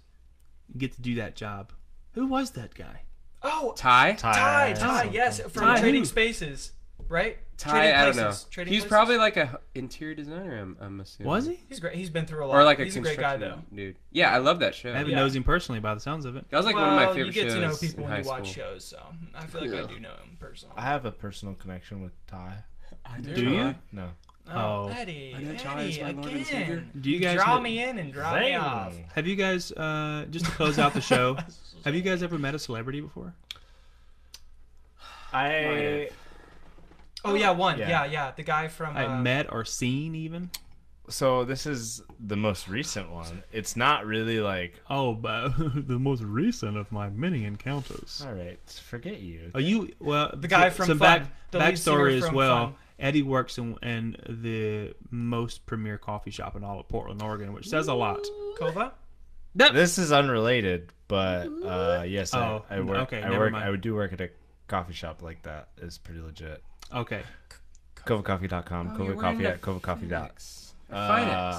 get to do that job? Who was that guy? Oh, Ty? Ty, yes, from Ty Trading who? Spaces, right? Ty, Trading I don't know. Places. Trading He's Places? probably like a interior designer, I'm assuming. Was he? He's great. He's been through a lot. Or like a He's a great guy, construction though. dude. Yeah, I love that show. I haven't Yeah. knows him personally by the sounds of it. That was like one of my Well, favorite you get shows to know people in when high you watch school. shows, so I feel like Yeah. I do know him personally. I have a personal connection with Ty. Do you? No. Oh. Eddie, I know Ty is my Lord and Savior. again. Do you guys draw know- me in and draw me off? Have you guys just to close out the show? Have you guys ever met a celebrity before? I Oh yeah, one. Yeah. Yeah. The guy from. I met or seen even? so this is the most recent one. It's not really like, Oh, but the most recent of my many encounters. all right, forget you. Oh, you well The guy from some Fun, the lead singer backstory as from well. Fun. Eddie works in the most premier coffee shop in all of Portland, Oregon, which says a lot. Kova. This is unrelated, but yes, Oh, I work. okay, I never work. mind. I would do work at a coffee shop like that. It's pretty legit. Okay. Covacoffee.com. Oh, you're Covacoffee wearing at the covacoffee. Phoenix. Phoenix.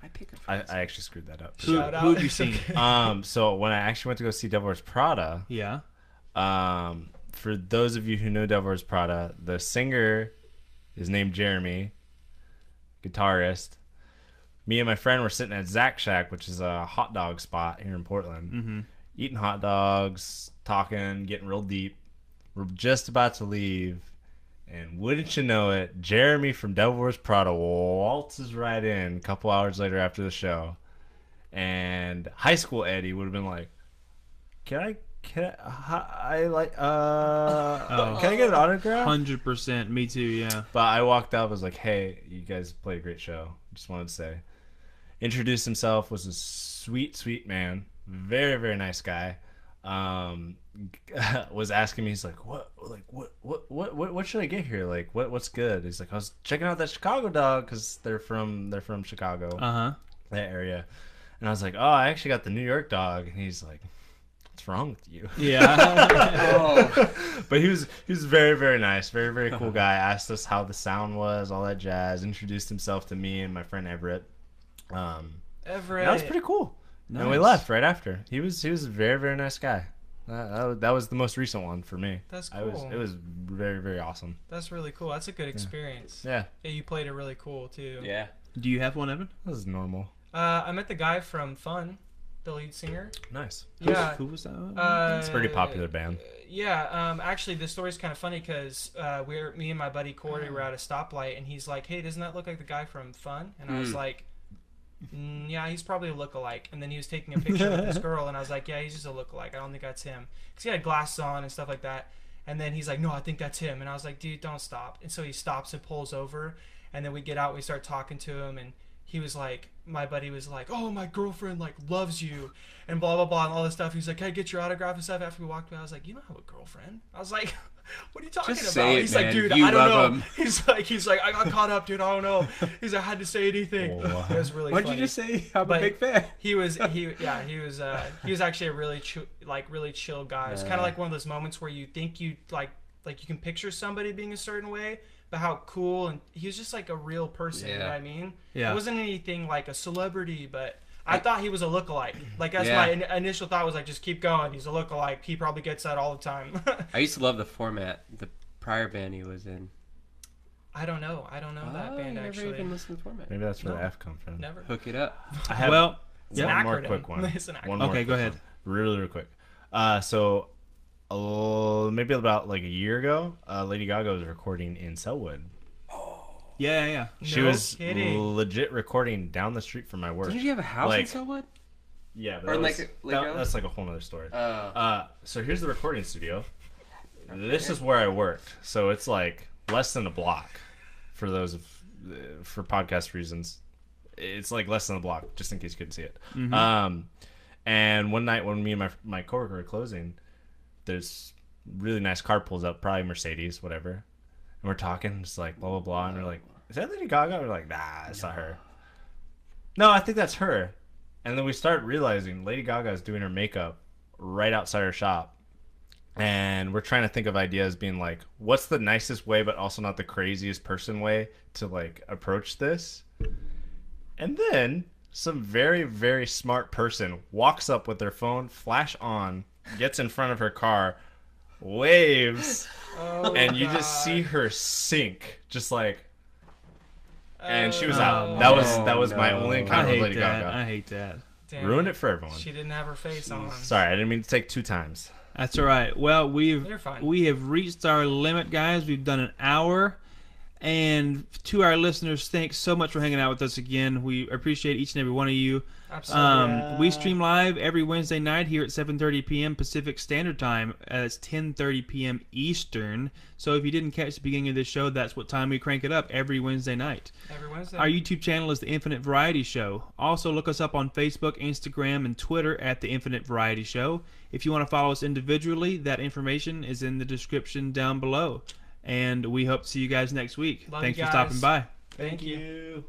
I pick a I Phoenix. actually screwed that up. Who Shout out. have you seen? So when I actually went to go see Devil Wears Prada, Yeah. for those of you who know Devil Wears Prada, the singer is named Jeremy, guitarist. Me and my friend were sitting at Zack Shack, which is a hot dog spot here in Portland, eating hot dogs, talking, getting real deep. We're just about to leave, and wouldn't you know it, Jeremy from Devil Wears Prada waltzes right in a couple hours later after the show. And high school Eddie would have been like, can I get an autograph? 100%. Me too. Yeah. But I walked up, I was like, hey, you guys played a great show. Just wanted to say. Introduced himself, was a sweet, sweet man. Very, very nice guy. Was asking me, he's like, what should I get here? Like, what's good? He's like, I was checking out that Chicago dog, because they're from Chicago, that area. And I was like, oh, I actually got the New York dog. And he's like, what's wrong with you? Yeah. But he was very, very nice, very, very cool guy. Asked us how the sound was, all that jazz. Introduced himself to me and my friend Everett. Everett. That was pretty cool. And we Nice. left right after. He was a very, very nice guy. That was the most recent one for me. That's cool. It was very, very awesome. That's really cool. That's a good experience. Yeah. Yeah, you played it really cool too. Yeah. Do you have one, Evan? That was normal. I met the guy from Fun, the lead singer. Nice. Yeah. Who was that? It's a pretty popular band. Yeah. Actually, this story's kind of funny because me and my buddy Corey were at a stoplight, and he's like, "Hey, doesn't that look like the guy from Fun?" And I was like, "Yeah, he's probably a lookalike." And then he was taking a picture with this girl, and I was like, "Yeah, he's just a lookalike. I don't think that's him," because he had glasses on and stuff like that. And then he's like, "No, I think that's him." And I was like, "Dude, don't stop." And so he stops and pulls over, and then we get out, we start talking to him, and he was like, my buddy was like, "Oh, my girlfriend like loves you," and blah blah blah and all this stuff. He's like, "Can I get your autograph and stuff?" After we walked by, I was like, "You don't have a girlfriend?" I was like, "What are you talking Just about?" say it, He's man. like, "Dude, You I don't know." love him. He's like, "I got caught up, dude. I don't know." He's like, "I had to say anything." Oh, It was really What'd funny. you just say? I'm But a big fan. He was actually a really really chill guy. It's kind of like one of those moments where you think you like you can picture somebody being a certain way, but how cool, and he was just like a real person. You know what I mean? Yeah. It wasn't anything like a celebrity, but I thought he was a lookalike. Like that's Yeah. my initial thought was like, just keep going. He's a lookalike. He probably gets that all the time. I used to love the format, the prior band he was in. I don't know that band Never actually. even listened to the format. Maybe that's where No. the F comes from. Never. Hook it up. I have Well, It's an one more acronym. quick one. It's an acronym. One more Okay, go quick ahead. one. Really, really quick. So maybe about like a year ago, Lady Gaga was recording in Selwood. Yeah. She No was kidding. legit recording down the street from my work. Didn't you have a house in Like- Selwood? Yeah, but Or that like was- a- that's like a whole other story. Oh. So here's the recording studio. This is where I worked. So it's like less than a block for for podcast reasons. It's like less than a block, just in case you couldn't see it. And one night when me and my coworker were closing, this really nice car pulls up, probably Mercedes, whatever. And we're talking, just like blah blah blah, and we're like, "Is that Lady Gaga?" We're like, "Nah, it's not her." No, I think that's her. And then we start realizing Lady Gaga is doing her makeup right outside her shop. And we're trying to think of ideas being like, what's the nicest way, but also not the craziest person way to like approach this? And then some very, very smart person walks up with their phone, flash on, gets in front of her car, waves, and you just see her sink, just like, and she was out. That was my only I encounter with hate Lady that. Gaga. I hate that. Damn. Ruined it for everyone. She didn't have her face on. Sorry, I didn't mean to take 2 times. That's all right. Well, You're fine. we have reached our limit, guys. We've done an hour. And to our listeners, thanks so much for hanging out with us again. We appreciate each and every one of you. Absolutely. We stream live every Wednesday night here at 7:30 p.m. Pacific Standard Time. It's 10:30 p.m. Eastern. So if you didn't catch the beginning of this show, that's what time we crank it up every Wednesday night. Every Wednesday. Our YouTube channel is The Infinite Variety Show. Also, look us up on Facebook, Instagram, and Twitter at The Infinite Variety Show. If you want to follow us individually, that information is in the description down below. And we hope to see you guys next week. Love Thanks you for guys. stopping by. Thank you.